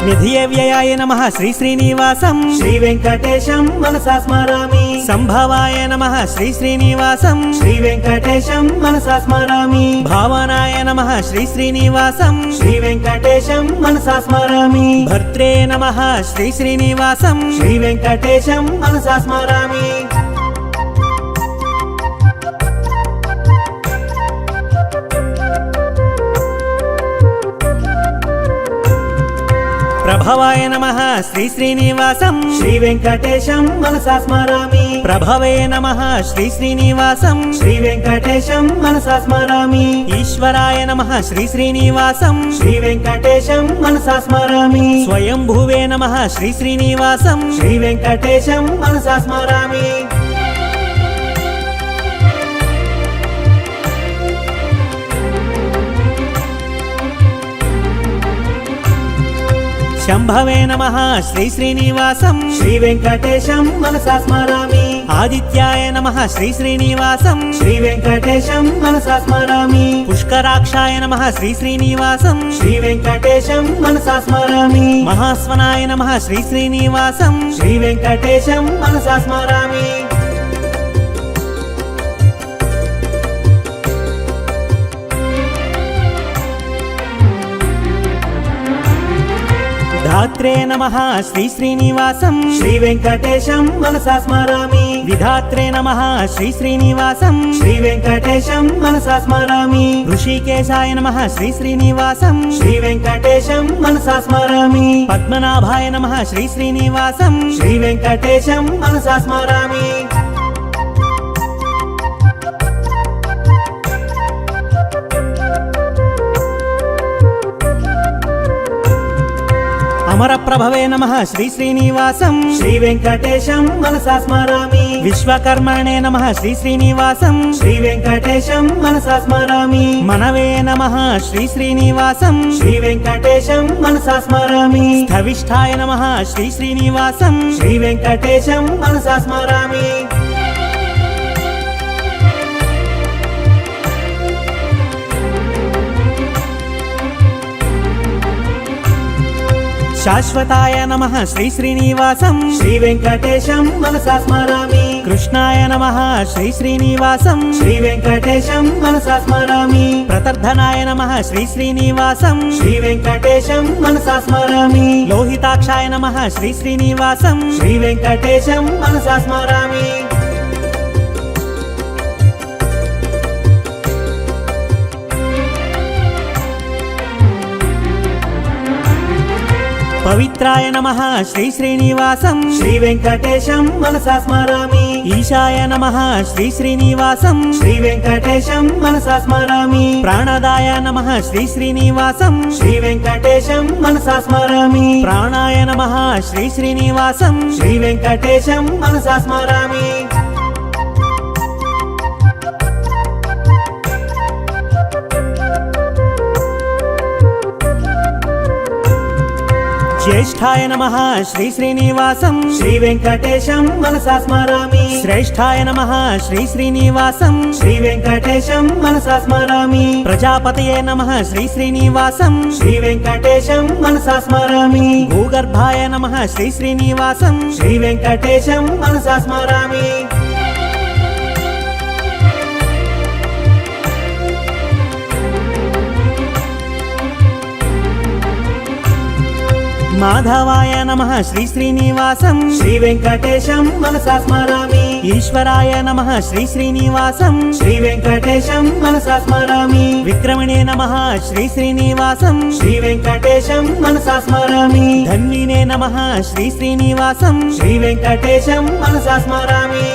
నిధియవ్యయాయ నమః శ్రీ శ్రీనివాసం శ్రీ వెంకటేశం మనసా స్మరామి సంభవాయ నమః శ్రీ శ్రీనివాసం శ్రీ వెంకటేశం మనసా స్మరామి భావనాయ నమః శ్రీ శ్రీనివాసం శ్రీ వెంకటేశం మనసా స్మరామి భర్త్రే నమః శ్రీ శ్రీనివాసం శ్రీ వెంకటేశం మనసా స్మరామి ప్రభవాయ నమః శ్రీ శ్రీనివాసం శ్రీ వెంకటేశం మనసా స్మరామి ప్రభవే నమః శ్రీ శ్రీనివాసం శ్రీ వెంకటేశం మనసా స్మరామి ఈశ్వరాయ నమః శ్రీ శ్రీనివాసం శ్రీ వెంకటేశం మనసా స్మరామి స్వయంభువే నమః శ్రీ శ్రీనివాసం శ్రీ వెంకటేశం మనసా స్మరామి శంభవే నమః శ్రీ శ్రీనివాసం శ్రీ వెంకటేశం మనసా స్మరామి ఆదిత్యాయ నమః శ్రీ శ్రీనివాసం శ్రీ వెంకటేశం మనసా స్మరామి పుష్కరాక్షాయ నమః శ్రీ శ్రీనివాసం శ్రీ వెంకటేశం మనసా స్మరామి మహాస్వనాయ నమః శ్రీ శ్రీనివాసం శ్రీ వెంకటేశం మనసా స్మరామి ధాత్రే నమః శ్రీ శ్రీనివాసం శ్రీ వెంకటేశం మనసా స్మరామి విధాత్రే నమః శ్రీ శ్రీనివాసం శ్రీ వెంకటేశం మనసా స్మరామి ఋషికేశాయ నమః శ్రీ శ్రీనివాసం శ్రీ వెంకటేశం మనసా స్మరామి పద్మనాభాయ నమః శ్రీ శ్రీనివాసం శ్రీ వెంకటేశం మనసా స్మరామి అమర ప్రభవే నమః శ్రీ శ్రీనివాసం శ్రీ వెంకటేశం మనసా స్మరామి విశ్వకర్మణే నమః శ్రీ శ్రీనివాసం శ్రీ వెంకటేశం మనసా స్మరామి మనవే నమః శ్రీ శ్రీనివాసం శ్రీ వెంకటేశం మనసా స్మరామి స్థవిష్ఠాయ నమః శ్రీ శ్రీనివాసం శ్రీ వెంకటేశం మనసా స్మరామి శాశ్వతాయ నమః శ్రీ శ్రీనివాసం శ్రీ వెంకటేశం మనసా స్మరామి కృష్ణాయ నమః శ్రీ శ్రీనివాసం శ్రీ వెంకటేశం మనసా స్మరామి ప్రతర్ధనాయ నమః శ్రీ శ్రీనివాసం శ్రీ వెంకటేశం మనసా స్మరామి లోహితాక్షాయ నమః శ్రీ శ్రీనివాసం శ్రీ వెంకటేశం మనసా స్మరామి పవిత్రాయ నమః శ్రీ శ్రీనివాసం శ్రీ వెంకటేశం మనసా స్మరామి ఈశాయ నమః శ్రీ శ్రీనివాసం శ్రీ వెంకటేశం మనసా స్మరామి ప్రాణదాయ నమః శ్రీ శ్రీనివాసం శ్రీ వెంకటేశం మనసా స్మరామి ప్రాణాయ నమః శ్రీ శ్రీనివాసం శ్రీ వెంకటేశం మనసా స్మరామి జ్యేష్ఠాయ నమః శ్రీ శ్రీనివాసం శ్రీ వెంకటేశం మనసా స్మరామి శ్రేష్ఠాయ నమః శ్రీ శ్రీనివాసం శ్రీ వెంకటేశం మనసా స్మరామి ప్రజాపతయే నమః శ్రీ శ్రీనివాసం శ్రీ వెంకటేశం మనసా స్మరామి భూగర్భాయ నమః శ్రీ శ్రీనివాసం శ్రీ వెంకటేశం మనసా స్మరామి మాధవాయ నమః శ్రీ శ్రీనివాసం శ్రీ వెంకటేశం మనసా స్మరామి ఈశ్వరాయ నమః శ్రీ శ్రీనివాసం శ్రీ వెంకటేశం మనసా స్మరామి విక్రమణే నమః శ్రీ శ్రీనివాసం శ్రీ వెంకటేశం మనసా స్మరామి ధన్వినే నమః శ్రీ శ్రీనివాసం శ్రీ వెంకటేశం మనసా స్మరామి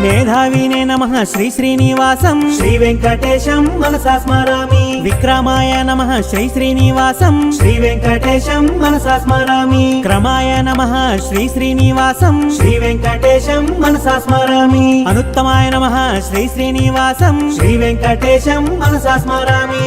మేధావినే నమః శ్రీ శ్రీనివాసం శ్రీ వెంకటేశం మనసా స్మరామి విక్రమాయ నమః శ్రీ శ్రీనివాసం శ్రీ వెంకటేశం మనసా స్మరామి క్రమాయ నమః శ్రీ శ్రీనివాసం శ్రీ వెంకటేశం మనసా స్మరామి అనుత్తమాయ నమః శ్రీ శ్రీనివాసం శ్రీ వెంకటేశం మనసా స్మరామి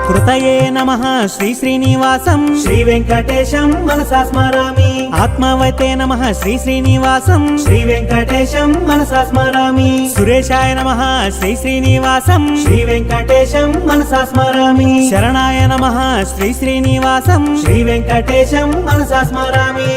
కృతయే నమః శ్రీ శ్రీనివాసం శ్రీ వెంకటేశం మనసా స్మరామి ఆత్మవతే నమః శ్రీ శ్రీనివాసం శ్రీ వెంకటేశం మనసా స్మరామి సురేశాయ నమః శ్రీ శ్రీనివాసం శ్రీ వెంకటేశం మనసా స్మరామి శరణాయ నమః శ్రీ శ్రీనివాసం శ్రీ వెంకటేశం మనసా స్మరామి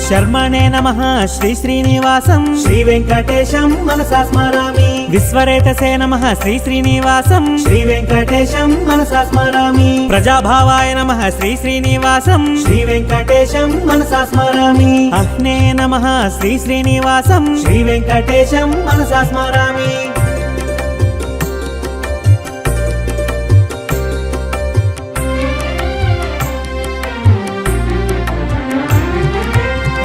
శర్మణే నమః శ్రీ శ్రీనివాసం శ్రీ వెంకటేశం మనసా స్మరామి విశ్వరేతసే నమః శ్రీ శ్రీనివాసం శ్రీ వెంకటేశం మనసా స్మరామి ప్రజాభావాయ నమః శ్రీ శ్రీనివాసం శ్రీ వెంకటేశం మనసా స్మరామి అహ్నే నమః శ్రీ శ్రీనివాసం శ్రీ వెంకటేశం మనసా స్మరామి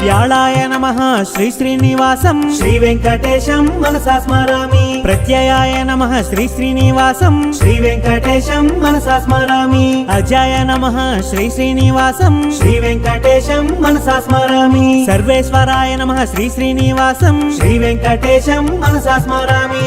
వ్యాళాయ నమః శ్రీ శ్రీనివాసం శ్రీ వెంకటేశం మనసా స్మరామి ప్రత్యయాయ నమః శ్రీ శ్రీనివాసం శ్రీ వెంకటేశం మనసా స్మరామి అజాయ నమః శ్రీ శ్రీనివాసం శ్రీ వెంకటేశం మనసా స్మరామి సర్వేశ్వరాయ నమః శ్రీ శ్రీనివాసం శ్రీ వెంకటేశం మనసా స్మరామి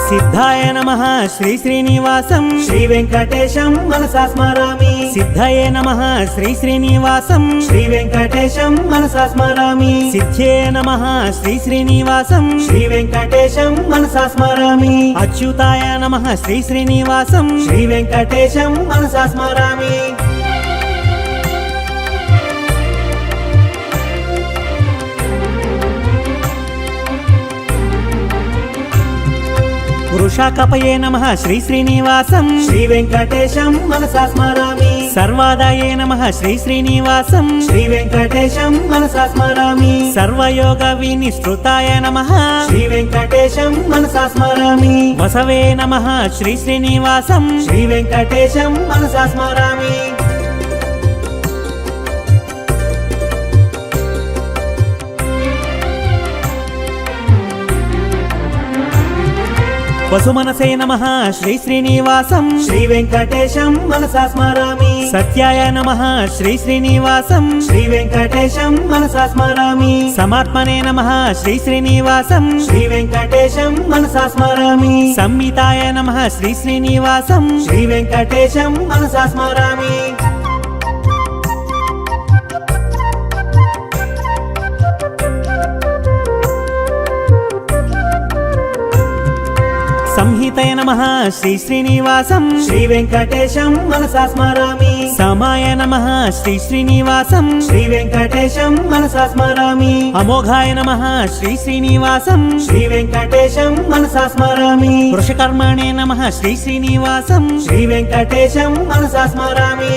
సిద్ధాయ నమః శ్రీ శ్రీనివాసం శ్రీ వెంకటేశం మనసా స్మరామి సిద్ధయే నమః శ్రీ శ్రీనివాసం శ్రీ వెంకటేశం మనసా స్మరామి సిద్ధ్యే నమః శ్రీ శ్రీనివాసం శ్రీ వెంకటేశం మనసా స్మరామి అచ్యుతాయ నమః శ్రీ శ్రీనివాసం శ్రీ వెంకటేశం మనసా స్మరామి వృషాకపయే నమః శ్రీ శ్రీనివాసం శ్రీ వెంకటేశం మనసా స్మరామి సర్వాదాయే నమః శ్రీ శ్రీనివాసం శ్రీ వెంకటేశం మనసా స్మరామి సర్వయోగ వినిశ్రుతాయ నమః శ్రీ వెంకటేశం మనసా స్మరామి వసవే నమః శ్రీ శ్రీనివాసం శ్రీ వెంకటేశం మనసా స్మరామి వసుమనసే నమః శ్రీ శ్రీనివాసం శ్రీ వెంకటేశం మనసా స్మరామి సత్యాయ నమః శ్రీ శ్రీనివాసం శ్రీ వెంకటేశం మనసా స్మరామి సమాత్మనే నమః శ్రీ శ్రీనివాసం శ్రీ వెంకటేశం మనసా స్మరామి సంహితాయ నమః శ్రీ శ్రీనివాసం శ్రీ వెంకటేశం మనసా స్మరామి సంహితయ నమః శ్రీ శ్రీనివాసం శ్రీ వెంకటేశం మనసా స్మరామి సమాయ నమః శ్రీ శ్రీనివాసం శ్రీ వెంకటేశం మనసా స్మరామి అమోఘాయ నమః శ్రీ శ్రీనివాసం శ్రీ వెంకటేశం మనసా స్మరామి వృషకర్మణే నమః శ్రీ శ్రీనివాసం శ్రీ వెంకటేశం మనసా స్మరామి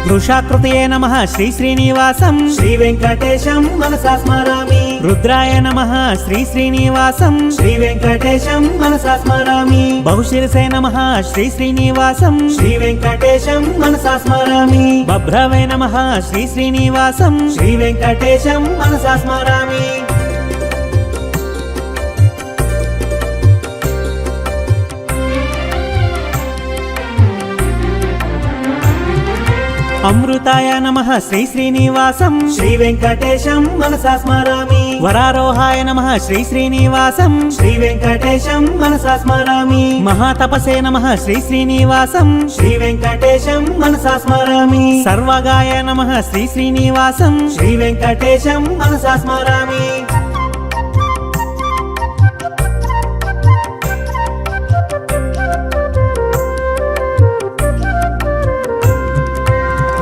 వృషాకృతయే నమః శ్రీ శ్రీనివాసం శ్రీ వెంకటేశం మనసా స్మరామి రుద్రాయ నమః శ్రీ శ్రీనివాసం శ్రీ వెంకటేశం మనసా స్మరామి బహుశిరసే నమః శ్రీ శ్రీనివాసం శ్రీ వెంకటేశం మనసా స్మరామి బభ్రవే నమః శ్రీ శ్రీనివాసం శ్రీ వెంకటేశం మనసా స్మరామి అమృతాయ నమః శ్రీ శ్రీనివాసం శ్రీ వెంకటేశం మనసా స్మరామి వరారోహాయ నమః శ్రీ శ్రీనివాసం శ్రీ వెంకటేశం మనసా స్మరామి మహాతపసే నమః శ్రీ శ్రీనివాసం శ్రీ వెంకటేశం మనసా స్మరామి సర్వగాయ నమః శ్రీ శ్రీనివాసం శ్రీ వెంకటేశం మనసా స్మరామి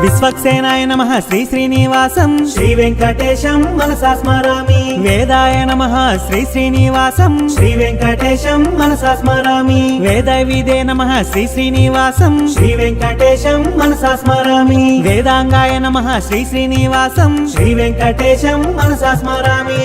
విశ్వక్సేనాయ నమః శ్రీ శ్రీనివాసం శ్రీ వెంకటేశం మనసా స్మరామి వేదాయ నమః శ్రీ శ్రీనివాసం శ్రీ వెంకటేశం మనసా స్మరామి వేదవిదే నమః శ్రీ శ్రీనివాసం శ్రీ వెంకటేశం మనసా స్మరామి వేదాంగాయ నమః శ్రీ శ్రీనివాసం శ్రీ వెంకటేశం మనసా స్మరామి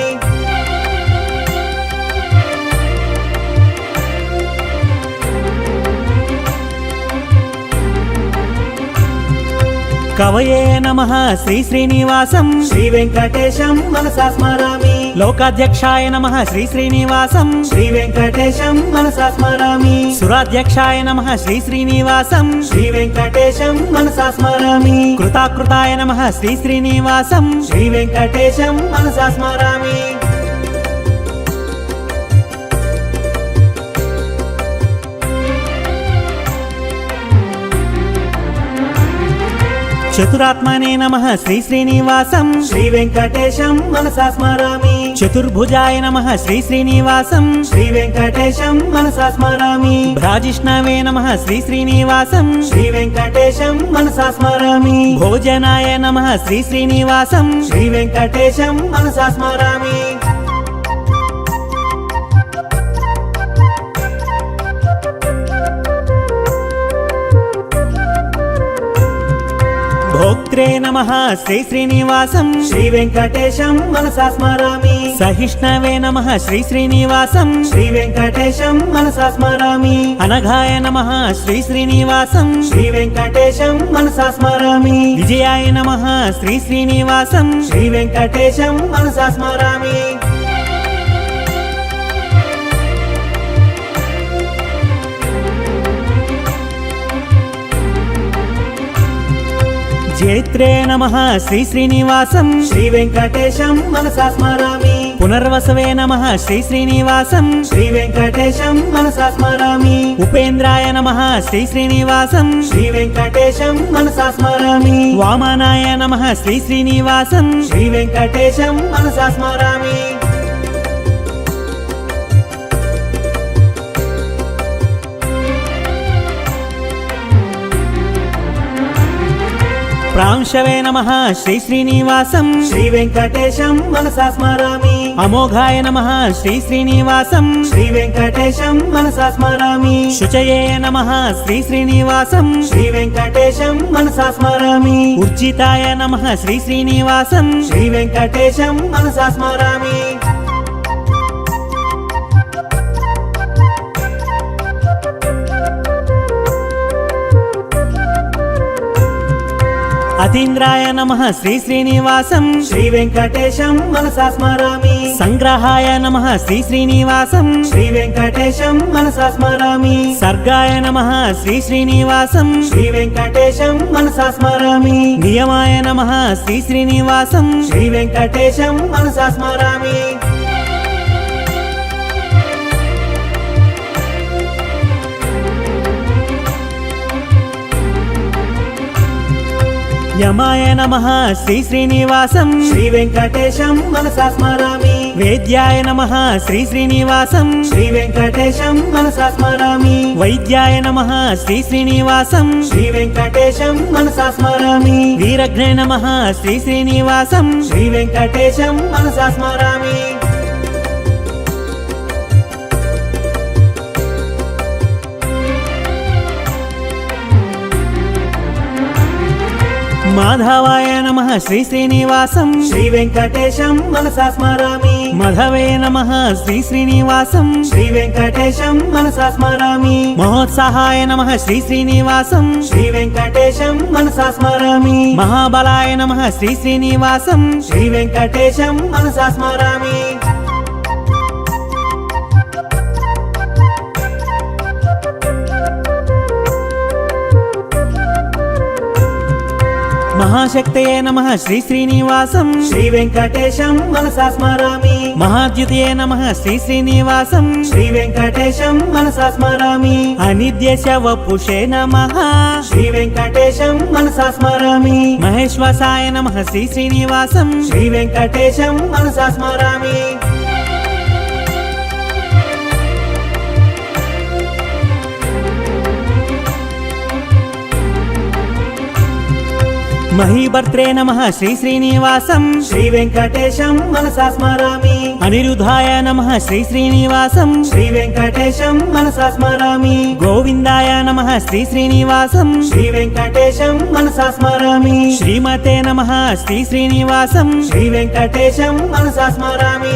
కవయే నమః శ్రీ శ్రీనివాసం శ్రీ వెంకటేశం మనసా స్మరామి లోకాధ్యక్షాయ నమః శ్రీ శ్రీనివాసం శ్రీ వెంకటేశం మనసా స్మరామి సురాధ్యక్షాయ నమః శ్రీ శ్రీనివాసం శ్రీ వెంకటేశం మనసా స్మరామి కృతాకృతాయ నమః శ్రీ శ్రీనివాసం శ్రీ వెంకటేశం మనసా స్మరామి చతురాత్మనే నమః శ్రీ శ్రీనివాసం శ్రీ వెంకటేశం మనసా స్మరామి చతుర్భుజాయ నమః శ్రీ శ్రీనివాసం శ్రీ వెంకటేశం మనసా స్మరామి భ్రాజిష్ణవే నమః శ్రీ శ్రీనివాసం శ్రీ వెంకటేశం మనసా స్మరామి భోజనాయ నమః శ్రీ శ్రీనివాసం శ్రీ వెంకటేశం మనసా స్మరామి భోక్త్రే నమః శ్రీ శ్రీనివాసం శ్రీ వెంకటేశం మనసా స్మరామి సహిష్ణవే నమః శ్రీ శ్రీనివాసం శ్రీ వెంకటేశం మనసా స్మరామి అనఘాయ నమః శ్రీ శ్రీనివాసం శ్రీ వెంకటేశం మనసా స్మరామి విజయాయ నమః శ్రీ శ్రీనివాసం శ్రీ వెంకటేశం మనసా స్మరామి జైత్రే నమః శ్రీ శ్రీనివాసం శ్రీ వెంకటేశం మనసా స్మరామి పునర్వసవే నమః శ్రీ శ్రీనివాసం శ్రీ వెంకటేశం మనసా స్మరామి ఉపేంద్రాయ నమః శ్రీ శ్రీనివాసం శ్రీ వెంకటేశం మనసా స్మరామి వామనాయ నమః శ్రీ శ్రీనివాసం శ్రీ వెంకటేశం మనసా స్మరామి ప్రాంశవే నమః శ్రీ శ్రీనివాసం శ్రీ వెంకటేశం మనసా స్మరామి అమోఘాయ నమః శ్రీ శ్రీనివాసం శ్రీ వెంకటేశం మనసా స్మరామి శుచయే నమః శ్రీ శ్రీనివాసం శ్రీ వెంకటేశం మనసా స్మరామి ఉర్జితాయ నమః శ్రీ శ్రీనివాసం శ్రీ వెంకటేశం మనసా స్మరామి అతీంద్రాయ నమః శ్రీ శ్రీనివాసం శ్రీ వెంకటేశం మనసా స్మరామి సంగ్రహాయ నమః శ్రీ శ్రీనివాసం శ్రీ వెంకటేశం మనసా స్మరామి సర్గాయ నమః శ్రీ శ్రీనివాసం శ్రీ వెంకటేశం మనసా స్మరామి నియమాయ నమః శ్రీ శ్రీనివాసం శ్రీ వెంకటేశం మనసా స్మరామి యమాయ నమః శ్రీ శ్రీనివాసం శ్రీ వెంకటేశం మనసా స్మరామి వేద్యాయ నమః శ్రీ శ్రీనివాసం శ్రీ వెంకటేశం మనసా స్మరామి వైద్యాయ నమః శ్రీ శ్రీనివాసం శ్రీ వెంకటేశం మనసా స్మరామి వీరఘ్నే నమః శ్రీ శ్రీనివాసం శ్రీ వెంకటేశం మనసా స్మరామి మాధవాయ నమః శ్రీ శ్రీనివాసం శ్రీ వెంకటేశం మనసా స్మరామి మధవే నమః శ్రీ శ్రీనివాసం శ్రీ వెంకటేశం మనసా స్మరామి మహోత్సాహాయ నమః శ్రీ శ్రీనివాసం శ్రీ వెంకటేశం మనసా స్మరామి మహాబలాయ నమః శ్రీ శ్రీనివాసం శ్రీ వెంకటేశం మనసా స్మరామి మహాశక్తయే నమః శ్రీ శ్రీనివాసం శ్రీ వెంకటేశం మనసా స్మరామి మహాద్యుతయే నమః శ్రీ శ్రీనివాసం శ్రీ వెంకటేశం మనసా స్మరామి అనిద్యశ వపుషే నమః శ్రీ వెంకటేశం మనసా స్మరామి మహేశ్వసాయ నమః శ్రీ శ్రీనివాసం శ్రీ వెంకటేశం మనసా స్మరామి మహీభర్త్రే నమః శ్రీ శ్రీనివాసం శ్రీ వెంకటేశం మనసా స్మరామి అనిరుద్ధాయ నమః శ్రీ శ్రీనివాసం శ్రీ వెంకటేశం మనసా స్మరామి గోవిందాయ నమః శ్రీ శ్రీనివాసం శ్రీ వెంకటేశం మనసా స్మరామి శ్రీమతే నమః శ్రీ శ్రీనివాసం శ్రీ వెంకటేశం మనసా స్మరామి